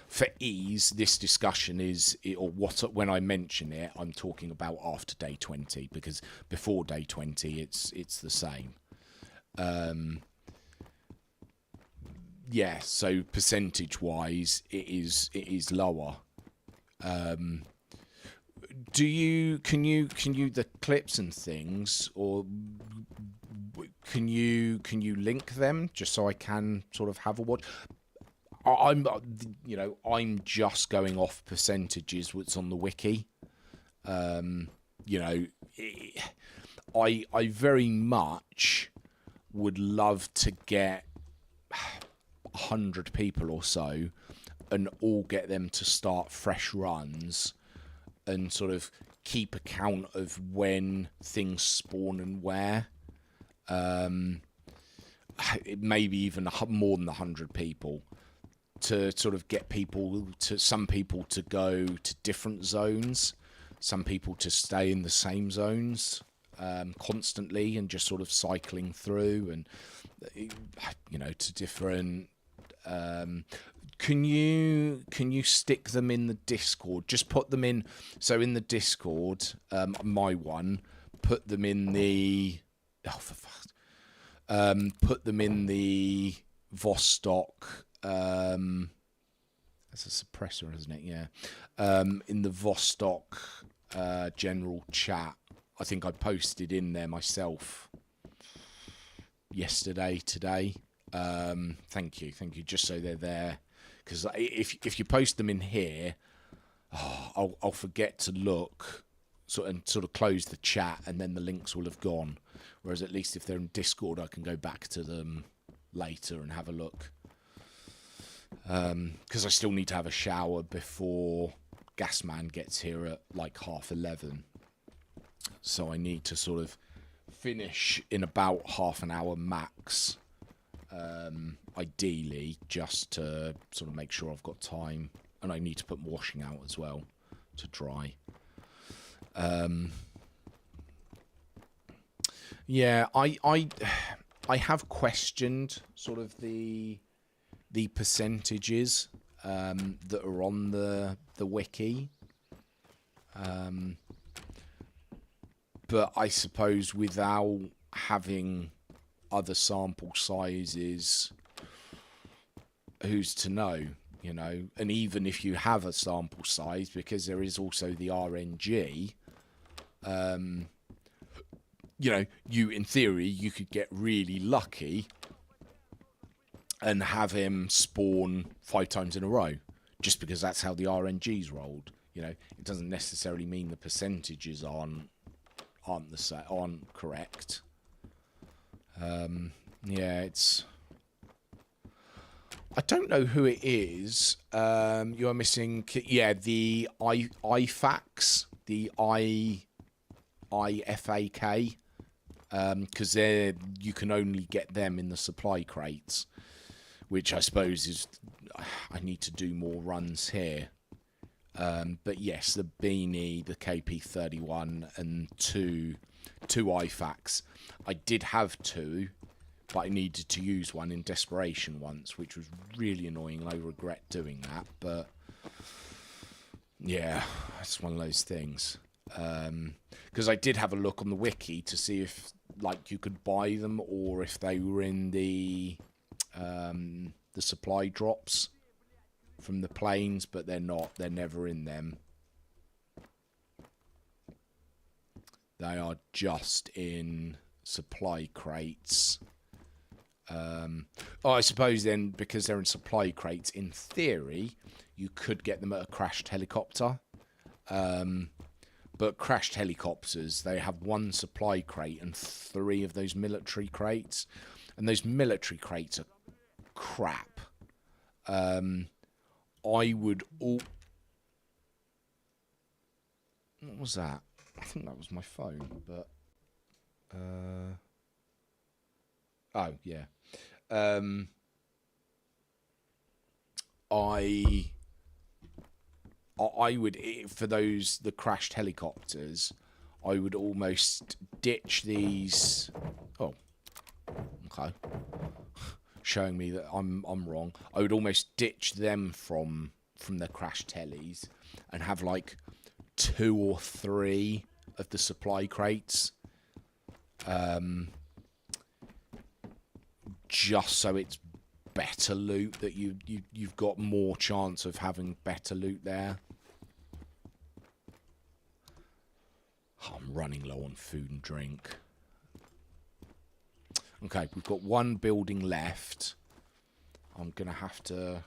for ease, this discussion when I mention it, I'm talking about after day 20, because before day 20, it's the same. Yeah, so percentage wise, it is lower. can you the clips and things, or can you link them just so I can sort of have a watch? I'm just going off percentages what's on the wiki. I very much would love to get 100 people or so and all get them to start fresh runs and sort of keep account of when things spawn and where. Maybe even more than 100 people, to sort of get some people to go to different zones, some people to stay in the same zones constantly and just sort of cycling through, and to different. Can you stick them in the Discord? Just put them in. So in the Discord, my one, put them in the. Oh, for fuck. Put them in the Vostok. That's a suppressor, isn't it? Yeah. In the Vostok general chat. I think I posted in there myself today. Thank you. Just so they're there, because if you post them in here, I'll forget to look, sort of close the chat, and then the links will have gone. Whereas at least if they're in Discord, I can go back to them later and have a look. Because I still need to have a shower before Gasman gets here at like 11:30. So I need to sort of finish in about half an hour max. Ideally, just to sort of make sure I've got time. And I need to put washing out as well to dry. Yeah, I have questioned sort of the percentages that are on the wiki, but I suppose without having other sample sizes, who's to know? And even if you have a sample size, because there is also the RNG. You in theory, you could get really lucky and have him spawn 5 times in a row, just because that's how the RNG's rolled. It doesn't necessarily mean the percentages aren't correct. It's. I don't know who it is. You are missing. Yeah, the IFAKs, the IFAK. Because you can only get them in the supply crates, which I suppose is I need to do more runs here. But yes, the Beanie, the KP31, and two IFAKs. I did have 2, but I needed to use one in desperation once, which was really annoying, and I regret doing that. But yeah, it's one of those things. Because I did have a look on the wiki to see if you could buy them, or if they were in the supply drops from the planes, but they're not. They're never in them. They are just in supply crates. I suppose then, because they're in supply crates, in theory, you could get them at a crashed helicopter. But crashed helicopters, they have 1 supply crate and 3 of those military crates. And those military crates are crap. I would all... What was that? I think that was my phone, but... Oh, yeah. I would, for the crashed helicopters, I would almost ditch these. Oh, okay. Showing me that I'm wrong. I would almost ditch them from the crashed helis and have 2 or 3 of the supply crates. Just so it's better loot, that you've got more chance of having better loot there. I'm running low on food and drink. Okay, we've got one building left. I'm going to have to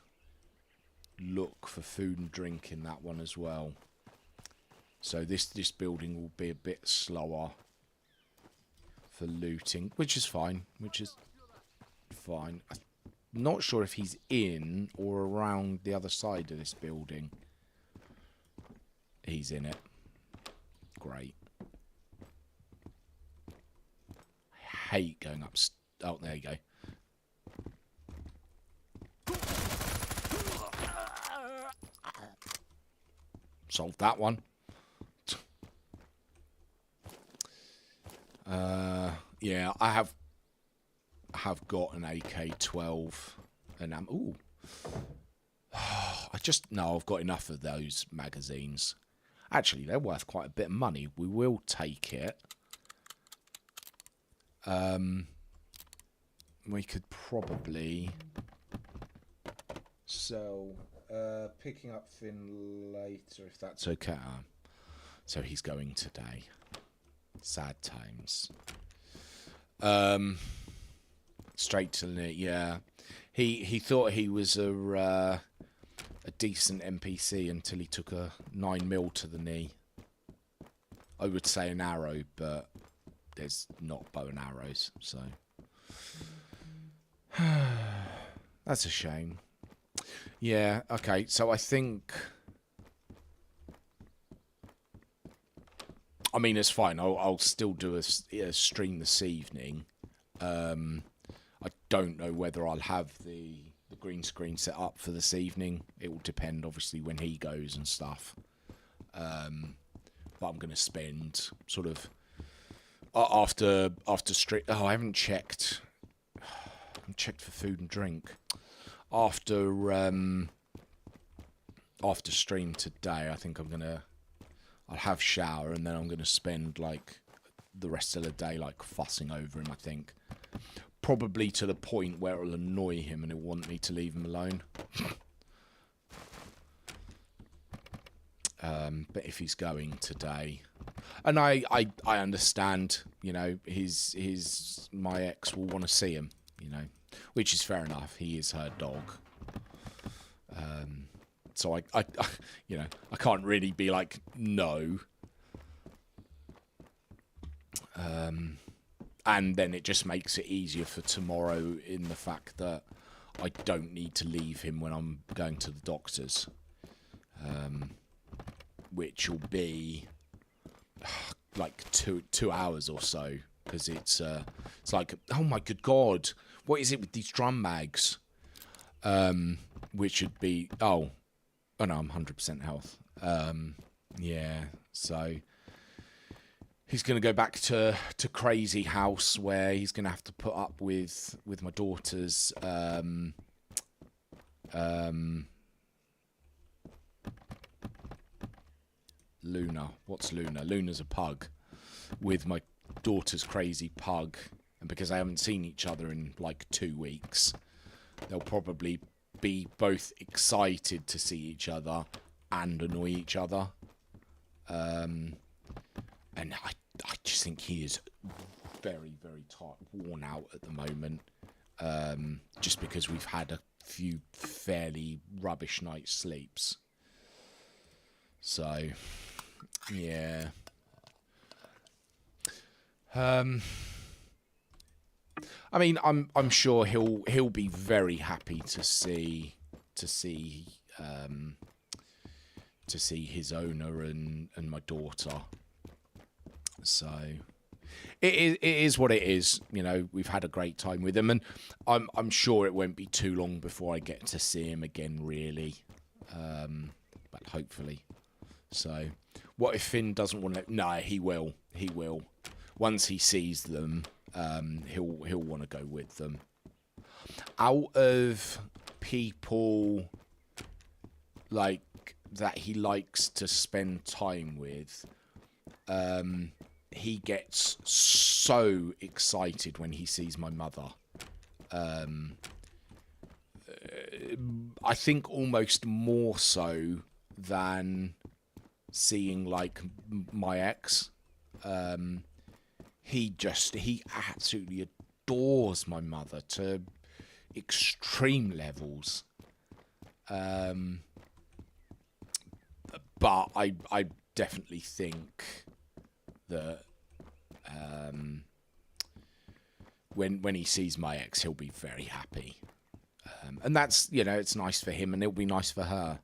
look for food and drink in that one as well. So this building will be a bit slower for looting, which is fine. I'm not sure if he's in or around the other side of this building. He's in it. Great. I hate going up. Oh, there you go. Solved that one. Yeah, I have got an AK-12 and ooh. I've got enough of those magazines. Actually, they're worth quite a bit of money. We will take it. We could probably sell. Picking up Finn later, if that's okay. So he's going today. Sad times. Straight to the yeah. He thought he was a decent NPC until he took a 9mm to the knee. I would say an arrow, but there's not bow and arrows, so that's a shame. Yeah, okay, so I think, I mean, it's fine. I'll still do a stream this evening. I don't know whether I'll have the green screen set up for this evening. It will depend, obviously, when he goes and stuff. But I'm going to spend sort of after stream. Oh, I haven't checked. I haven't checked for food and drink. After stream today, I think I'll have shower and then I'm gonna spend like the rest of the day like fussing over him. I think probably to the point where it'll annoy him and he'll want me to leave him alone. But if he's going today, and I understand, you know, my ex will want to see him, you know, which is fair enough. He is her dog. So I you know, I can't really be like, no. And then it just makes it easier for tomorrow in the fact that I don't need to leave him when I'm going to the doctor's. Which will be like two hours or so, because it's like, oh my good god, what is it with these drum mags? Which should be oh no, I'm 100% health. Yeah, so he's going to go back to crazy house where he's going to have to put up with my daughter's Luna. What's Luna? Luna's a pug. With my daughter's crazy pug, and because they haven't seen each other in like 2 weeks, they'll probably be both excited to see each other and annoy each other. And I just think he is very, very worn out at the moment. Just because we've had a few fairly rubbish night's sleeps. So, yeah. I mean, I'm sure he'll be very happy to see his owner and my daughter. So it is what it is. You know, we've had a great time with him, and I'm sure it won't be too long before I get to see him again, really. But hopefully. So, what if Finn doesn't want to? No, he will. He will. Once he sees them, he'll want to go with them. Out of people like that he likes to spend time with, he gets so excited when he sees my mother. I think almost more so than seeing like my ex. He absolutely adores my mother to extreme levels. But I definitely think that when he sees my ex, he'll be very happy. And that's, it's nice for him, and it'll be nice for her,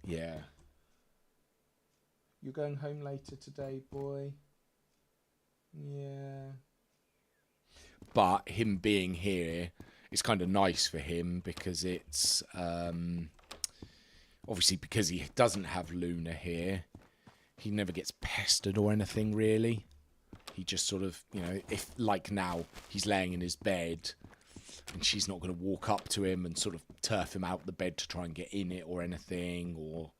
yeah. You're going home later today, boy? Yeah. But him being here is kind of nice for him, because it's obviously, because he doesn't have Luna here, he never gets pestered or anything really. He just sort of, if like now he's laying in his bed and she's not going to walk up to him and sort of turf him out the bed to try and get in it or anything, or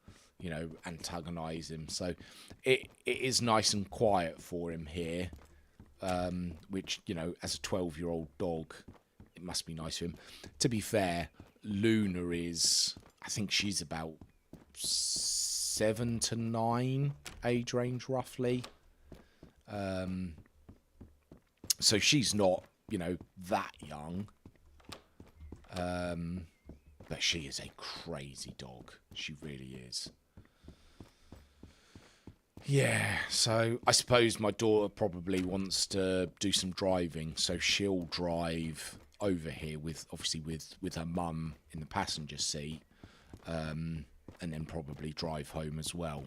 antagonize him. So it is nice and quiet for him here, which, as a 12-year-old dog, it must be nice for him. To be fair, Luna is, I think she's about 7 to 9 age range roughly. So she's not, that young. But she is a crazy dog. She really is. Yeah, so I suppose my daughter probably wants to do some driving, so she'll drive over here with her mum in the passenger seat, and then probably drive home as well.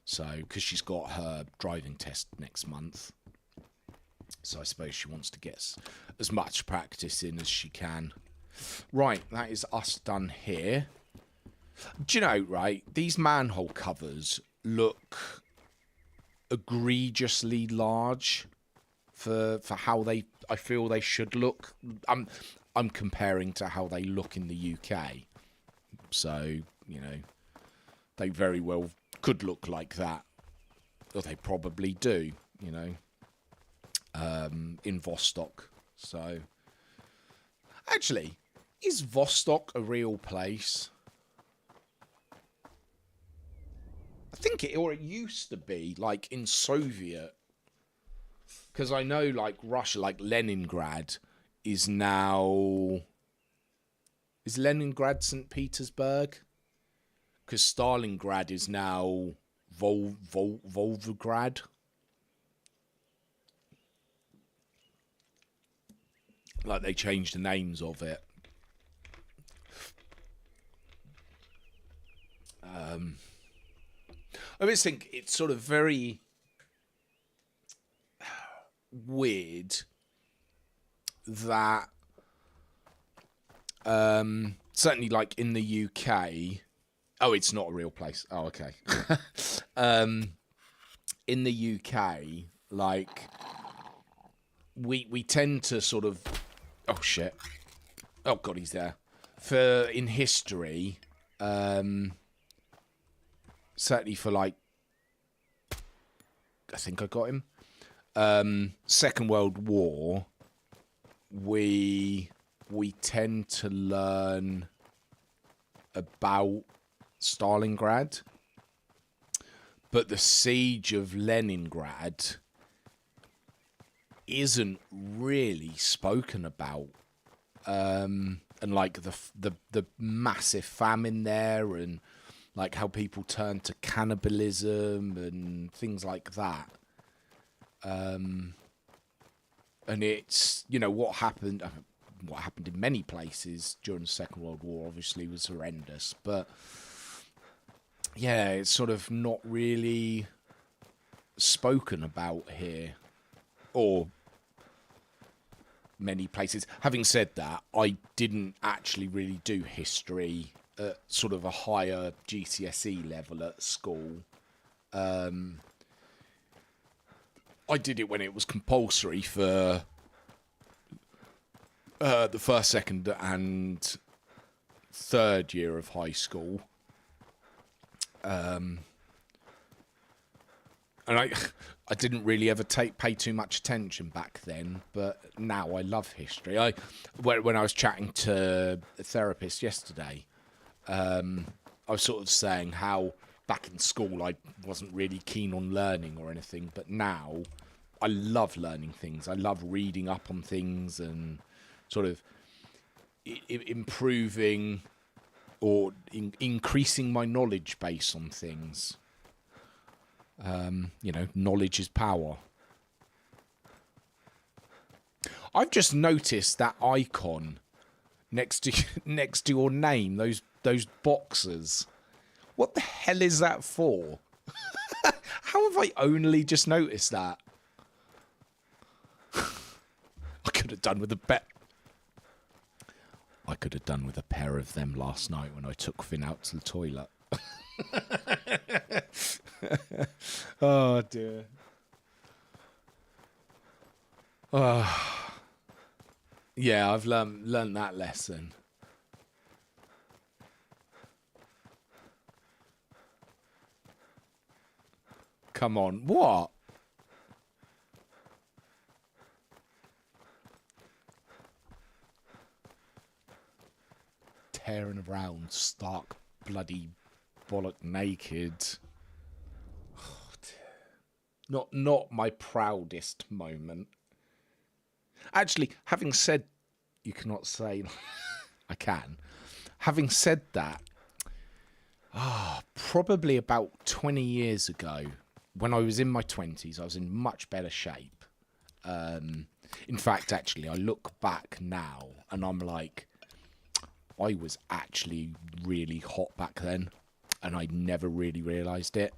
So, because she's got her driving test next month, so I suppose she wants to get as much practice in as she can. Right, that is us done here. Do you know, right, these manhole covers look egregiously large for how I feel they should look. I'm comparing to how they look in the UK. So, they very well could look like that, or they probably do, in Vostok. So, actually, is Vostok a real place? I think it used to be, like, in Soviet. Because I know, like, Russia, like, Leningrad is now... Is Leningrad St. Petersburg? Because Stalingrad is now Volgograd. Like, they changed the names of it. I just think it's sort of very weird that certainly, like, in the UK... Oh, it's not a real place. Oh, okay. In the UK, like, we tend to sort of... Oh, shit. Oh, God, he's there. In history, certainly for, like... I think I got him. Second World War, we tend to learn about Stalingrad, but the siege of Leningrad isn't really spoken about, and like the massive famine there, and like how people turned to cannibalism and things like that. And it's, what happened in many places during the Second World War obviously was horrendous, but yeah, it's sort of not really spoken about here, or many places. Having said that, I didn't actually really do history at sort of a higher GCSE level at school. I did it when it was compulsory for the first, second, and third year of high school. And I didn't really ever pay too much attention back then, but now I love history. When I was chatting to a therapist yesterday, I was sort of saying how back in school, I wasn't really keen on learning or anything, but now I love learning things. I love reading up on things and sort of improving or increasing my knowledge base on things. You know, knowledge is power. I've just noticed that icon next to your name, those boxes. What the hell is that for? How have I only just noticed that? I could have done with a bet. I could have done with a pair of them last night when I took Finn out to the toilet. Oh dear. Yeah, I've learned that lesson. Come on, what? Tearing around, stark, bloody, bollock naked. Oh, not my proudest moment. Actually, having said, you cannot say, I can. Having said that, probably about 20 years ago, when I was in my 20s, I was in much better shape. In fact, actually, I look back now and I'm like, I was actually really hot back then, and I never really realised it.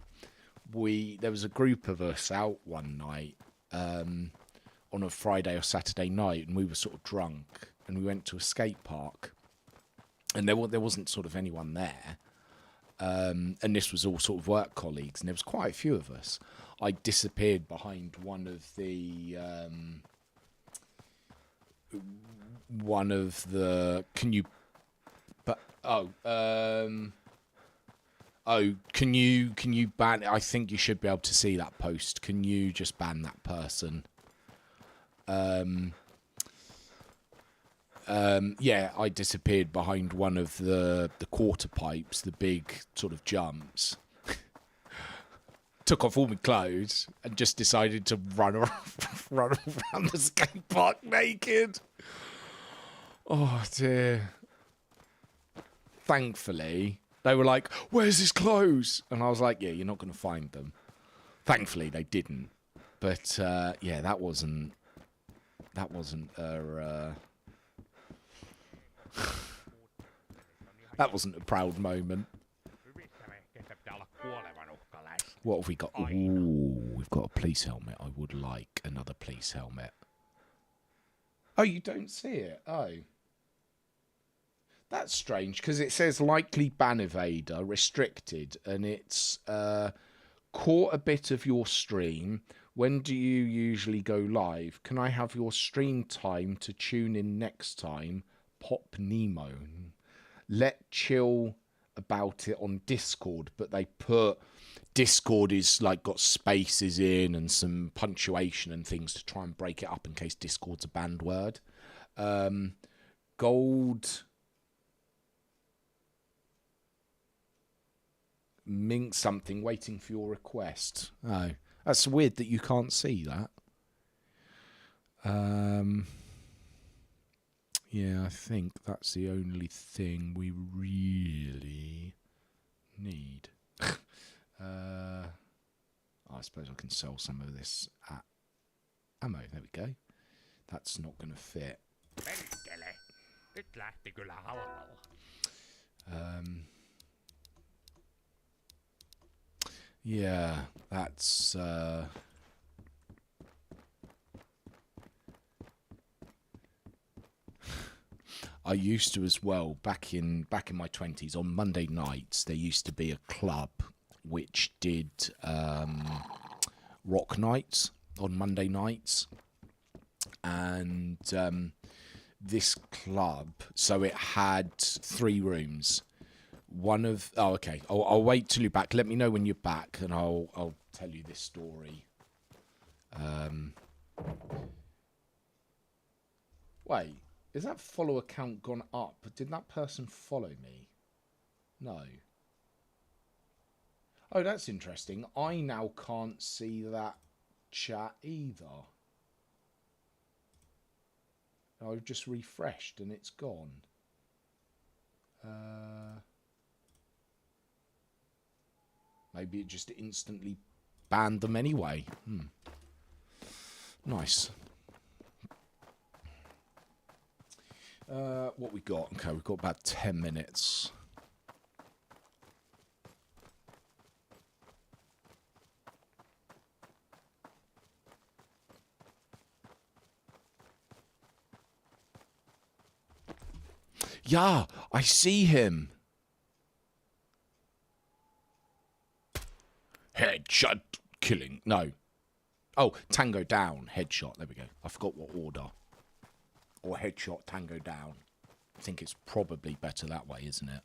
There was a group of us out one night on a Friday or Saturday night, and we were sort of drunk, and we went to a skate park, and there wasn't sort of anyone there, and this was all sort of work colleagues, and there was quite a few of us. I disappeared behind one of the can you can you ban? I think you should be able to see that post. Can you just ban that person? Yeah, I disappeared behind one of the quarter pipes, the big sort of jumps. Took off all my clothes and just decided to run around the skate park naked. Oh dear. Thankfully, they were like, "Where's his clothes?" And I was like, "Yeah, you're not going to find them." Thankfully, they didn't. But yeah, that wasn't a that wasn't a proud moment. What have we got? Ooh, we've got a police helmet. I would like another police helmet. Oh, you don't see it? Oh. That's strange, because it says likely ban evader, restricted, and it's caught a bit of your stream. When do you usually go live? Can I have your stream time to tune in next time? Pop Nemo. Let chill about it on Discord, but they put Discord is like got spaces in and some punctuation and things to try and break it up in case Discord's a banned word. Gold Mink something waiting for your request. Oh, that's weird that you can't see that. Yeah, I think that's the only thing we really need. I suppose I can sell some of this at ammo. There we go. That's not going to fit. Yeah, that's I used to as well back in my 20s. On Monday nights there used to be a club which did rock nights on Monday nights, and this club, so it had 3 rooms. Okay, I'll wait till you're back. Let me know when you're back and I'll tell you this story. Wait, is that follower count gone up? Did that person follow me? No. Oh, that's interesting. I now can't see that chat either. I've just refreshed and it's gone. Maybe it just instantly banned them anyway. Nice. What we got? Okay, we've got about 10 minutes. Yeah, I see him. Headshot killing. No. Oh, tango down. Headshot. There we go. I forgot what order. Or headshot, tango down. I think it's probably better that way, isn't it?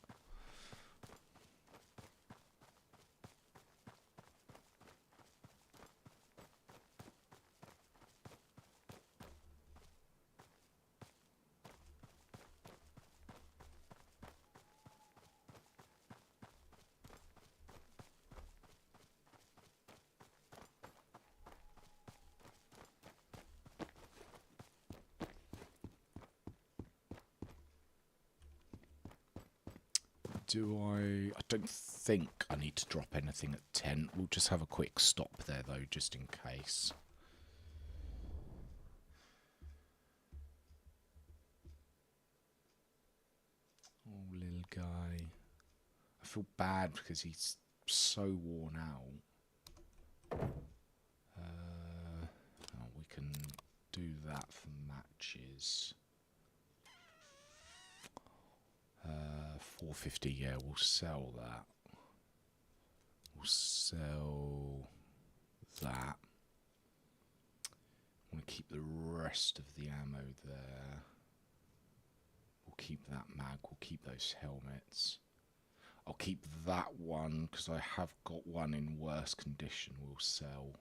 I don't think I need to drop anything at 10. We'll just have a quick stop there, though, just in case. Oh, little guy. I feel bad because he's so worn out. Oh, we can do that for matches. 450, yeah, we'll sell that. We'll sell that. I want to keep the rest of the ammo there. We'll keep that mag, we'll keep those helmets. I'll keep that one because I have got one in worse condition. We'll sell.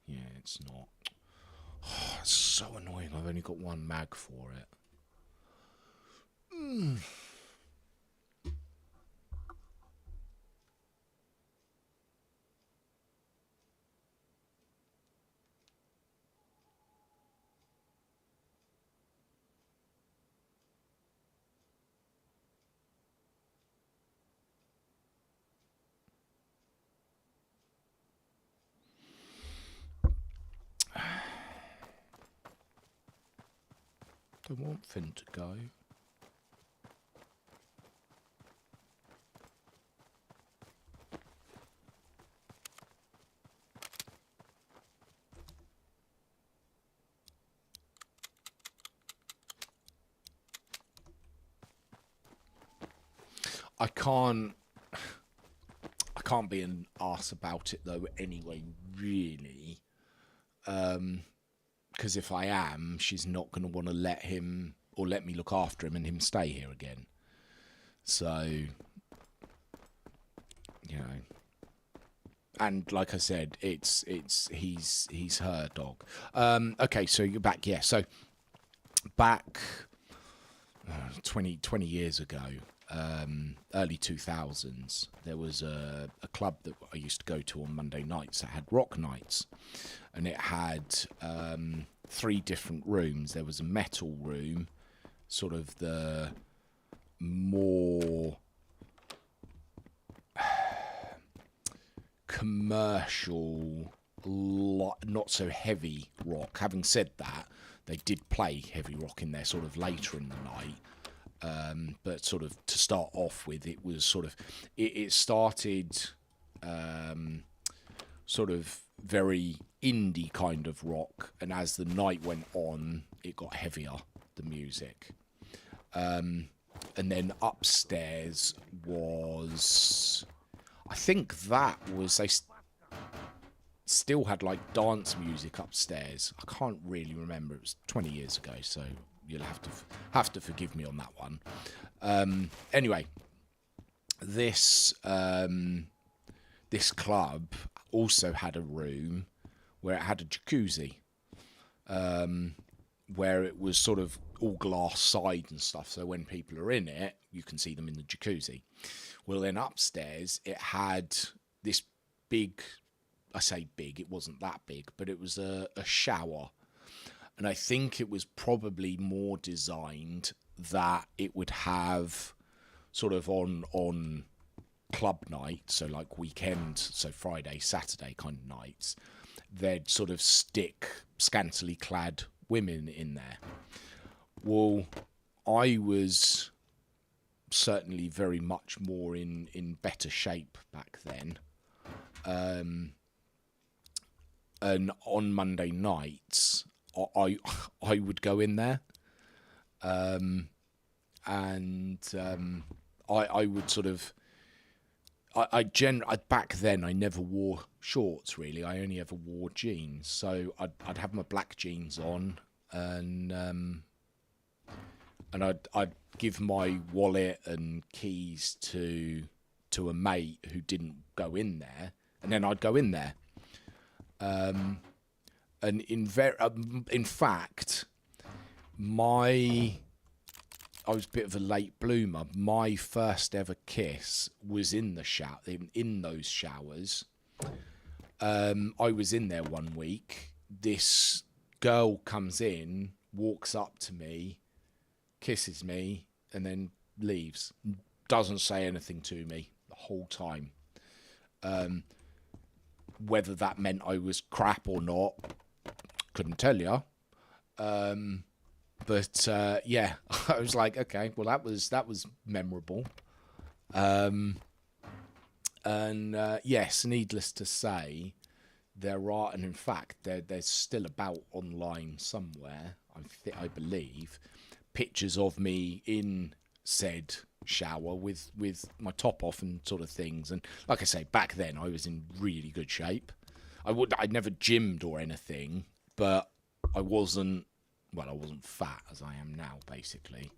Yeah, it's not. Oh, it's so annoying. I've only got one mag for it. Don't want Finn to go. I can't be an arse about it though anyway, really. Because if I am, she's not going to want to let him or let me look after him and him stay here again. So, you know. And like I said, he's her dog. Okay, so you're back. Yeah, so back 20 years ago, early 2000s, there was a club that I used to go to on Monday nights that had rock nights, and it had 3 different rooms. There was a metal room, sort of the more commercial, not so heavy rock. Having said that, they did play heavy rock in there sort of later in the night. But sort of to start off with, it was sort of, it started sort of very indie kind of rock, and as the night went on, it got heavier, the music. And then upstairs was, I think that was, they still had like dance music upstairs. I can't really remember. It was 20 years ago, so you'll have to forgive me on that one. Anyway, this this club also had a room where it had a jacuzzi, where it was sort of all glass side and stuff, so when people are in it, you can see them in the jacuzzi. Well, then upstairs, it had this big, I say big, it wasn't that big, but it was a shower. And I think it was probably more designed that it would have sort of on club night, so like weekend, so Friday, Saturday kind of nights, they'd sort of stick scantily clad women in there. Well, I was certainly very much more in better shape back then. And on Monday nights, I would go in there, and I would sort of, back then I never wore shorts really. I only ever wore jeans, so I'd have my black jeans on, and I'd give my wallet and keys to a mate who didn't go in there, and then I'd go in there. And in fact, I was a bit of a late bloomer. My first ever kiss was in the shower, in those showers. I was in there one week. This girl comes in, walks up to me, kisses me, and then leaves. Doesn't say anything to me the whole time. Whether that meant I was crap or not, couldn't tell you. But yeah, I was like, okay, well that was memorable. And yes, needless to say, there are, and in fact, there's still about online somewhere, I believe, pictures of me in said shower with my top off and sort of things. And like I say, back then I was in really good shape. I'd never gymmed or anything, but I wasn't fat as I am now, basically.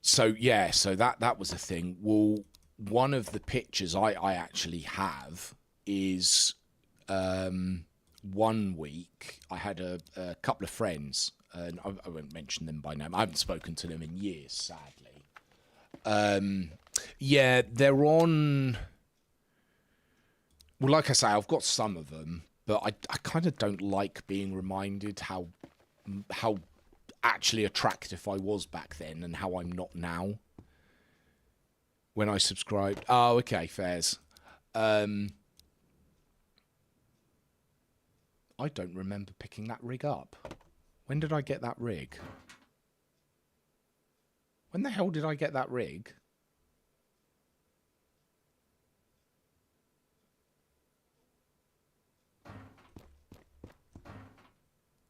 So yeah, so that was a thing. Well, one of the pictures I actually have is one week I had a couple of friends, and I won't mention them by name. I haven't spoken to them in years, sadly. Yeah, they're on. Well, like I say, I've got some of them, but I kind of don't like being reminded how actually attractive I was back then and how I'm not now. When I subscribed. Oh, okay, fairs. I don't remember picking that rig up. When did I get that rig? When the hell did I get that rig?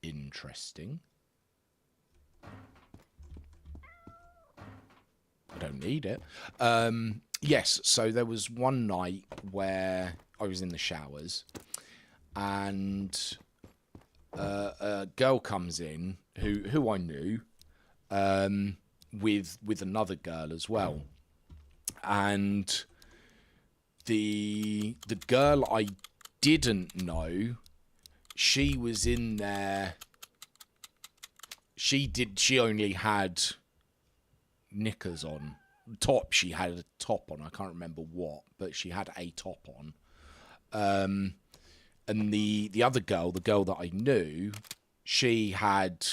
Interesting. I don't need it. Yes, so there was one night where I was in the showers, and a girl comes in who I knew, with another girl as well, and the girl I didn't know, she was in there. She only had knickers on. Top, she had a top on. I can't remember what, but she had a top on. And the other girl, the girl that I knew, she had,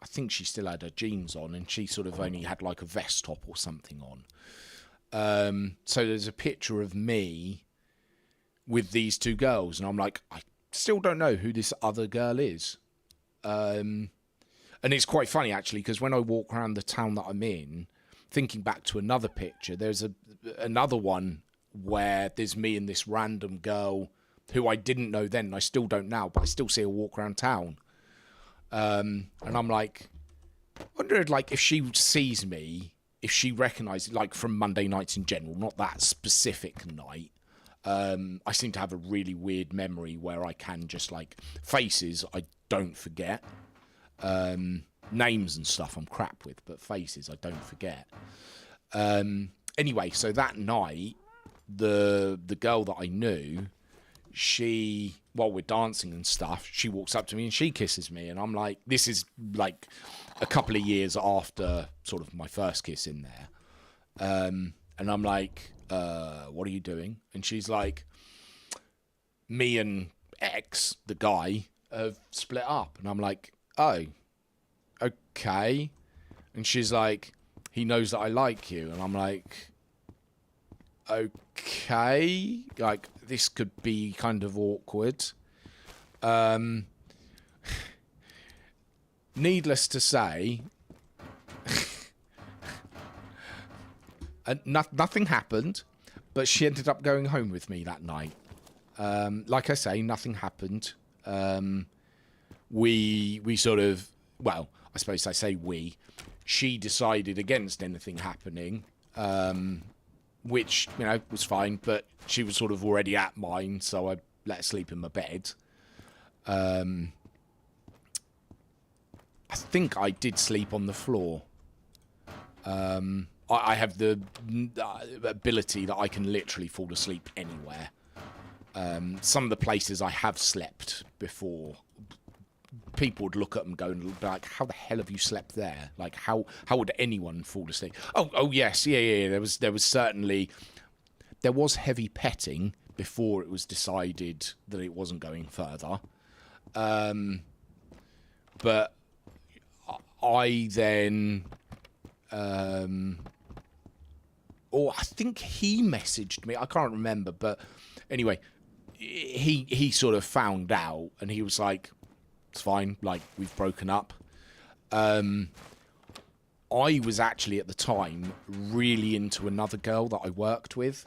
I think she still had her jeans on, and she sort of only had like a vest top or something on. So there's a picture of me with these two girls, and I'm like, I still don't know who this other girl is. And it's quite funny, actually, because when I walk around the town that I'm in, thinking back to another picture, there's another one where there's me and this random girl who I didn't know then, and I still don't now, but I still see her walk around town. And I'm like, I wonder, like, if she sees me, if she recognises, like, from Monday nights in general, not that specific night. I seem to have a really weird memory where I can just, like, faces I don't forget. Names and stuff I'm crap with, but faces I don't forget. Anyway, so that night, the girl that I knew, while we're dancing and stuff, she walks up to me and she kisses me, and I'm like, this is like a couple of years after sort of my first kiss in there. And I'm like, what are you doing? And she's like, me and X, the guy, have split up. And I'm like, oh, okay. And she's like, he knows that I like you. And I'm like, okay. Like, this could be kind of awkward. Needless to say, nothing happened, but she ended up going home with me that night. Like I say, nothing happened. We sort of, well, I suppose I say we. She decided against anything happening, which, you know, was fine, but she was sort of already at mine, so I let her sleep in my bed. I think I did sleep on the floor. I have the ability that I can literally fall asleep anywhere. Some of the places I have slept before, people would look at them and go and be like, how the hell have you slept there? Like, how would anyone fall asleep? Oh yes, yeah. There was certainly, there was heavy petting before it was decided that it wasn't going further. But I then, or I think he messaged me, I can't remember, but anyway, he sort of found out, and he was like, it's fine, like, we've broken up. I was actually at the time really into another girl that I worked with,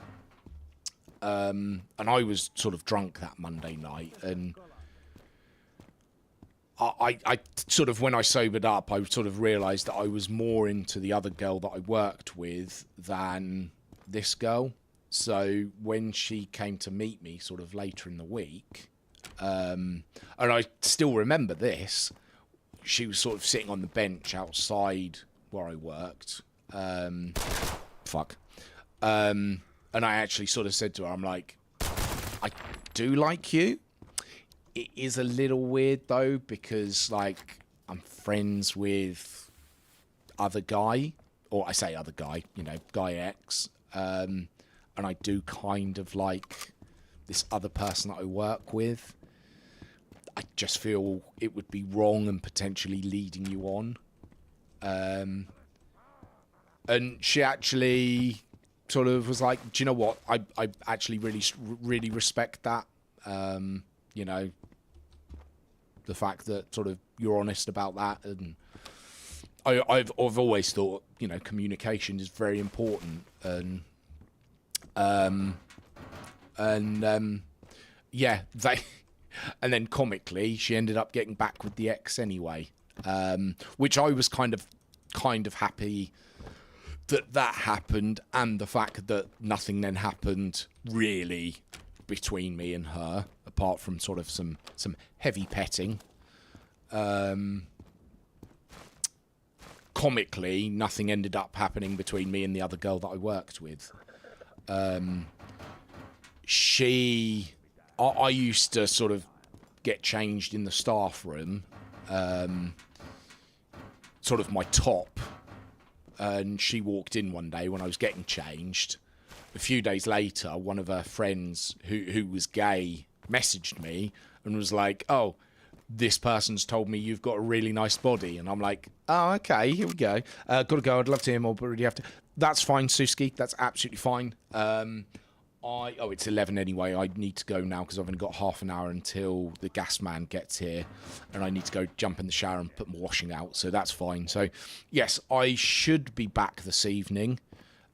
and I was sort of drunk that Monday night, and I sort of, when I sobered up, I sort of realised that I was more into the other girl that I worked with than this girl. So when she came to meet me sort of later in the week, and I still remember this, she was sort of sitting on the bench outside where I worked. And I actually sort of said to her, I'm like, I do like you. It is a little weird though, because like, I'm friends with other guy, or I say other guy, you know, guy X, and I do kind of like this other person that I work with. I just feel it would be wrong and potentially leading you on. And she actually sort of was like, do you know what? I actually really respect that. You know, the fact that sort of you're honest about that, and I've always thought, you know, communication is very important, and yeah, and then comically she ended up getting back with the ex anyway, which I was kind of happy that happened, and the fact that nothing then happened really between me and her, apart from sort of some heavy petting. Comically, nothing ended up happening between me and the other girl that I worked with. I used to sort of get changed in the staff room, sort of my top, and she walked in one day when I was getting changed. A few days later, one of her friends who was gay messaged me and was like, oh, this person's told me you've got a really nice body. And I'm like, oh, okay, here we go. Gotta go. I'd love to hear more, but really have to. That's fine, Suski. That's absolutely fine. It's 11 anyway. I need to go now because I've only got half an hour until the gas man gets here, and I need to go jump in the shower and put my washing out. So that's fine. So yes, I should be back this evening.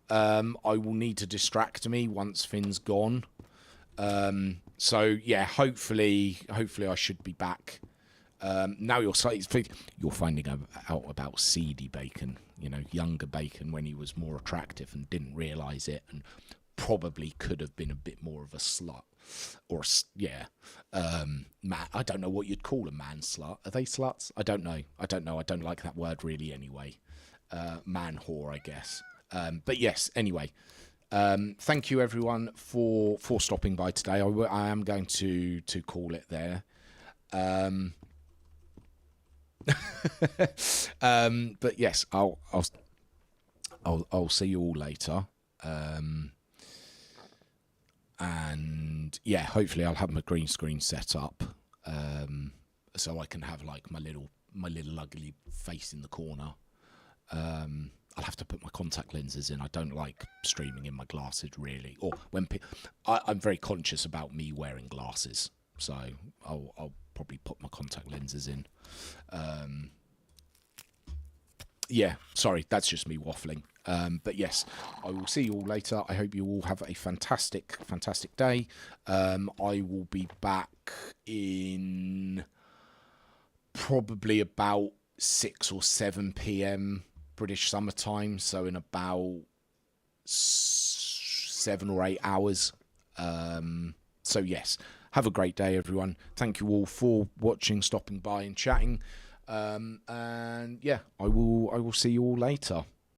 I will need to distract me once Finn's gone. So yeah, hopefully I should be back. Now you're finding out about seedy Bacon, you know, younger Bacon when he was more attractive and didn't realise it, and probably could have been a bit more of a slut, or man. I don't know what you'd call a man slut. Are they sluts? I don't know. I don't like that word really anyway. Man whore, I guess. But yes, anyway, Thank you everyone for stopping by today. I am going to call it there. But yes, I'll see you all later. And yeah, hopefully I'll have my green screen set up, so I can have like my little ugly face in the corner. I'll have to put my contact lenses in. I don't like streaming in my glasses really, or when I'm very conscious about me wearing glasses, so I'll probably put my contact lenses in. Yeah, sorry, that's just me waffling. But yes, I will see you all later. I hope you all have a fantastic day. I will be back in probably about 6 or 7 p.m. British summer time, so in about 7 or 8 hours. So yes, have a great day, everyone. Thank you all for watching, stopping by and chatting. And yeah, I will see you all later.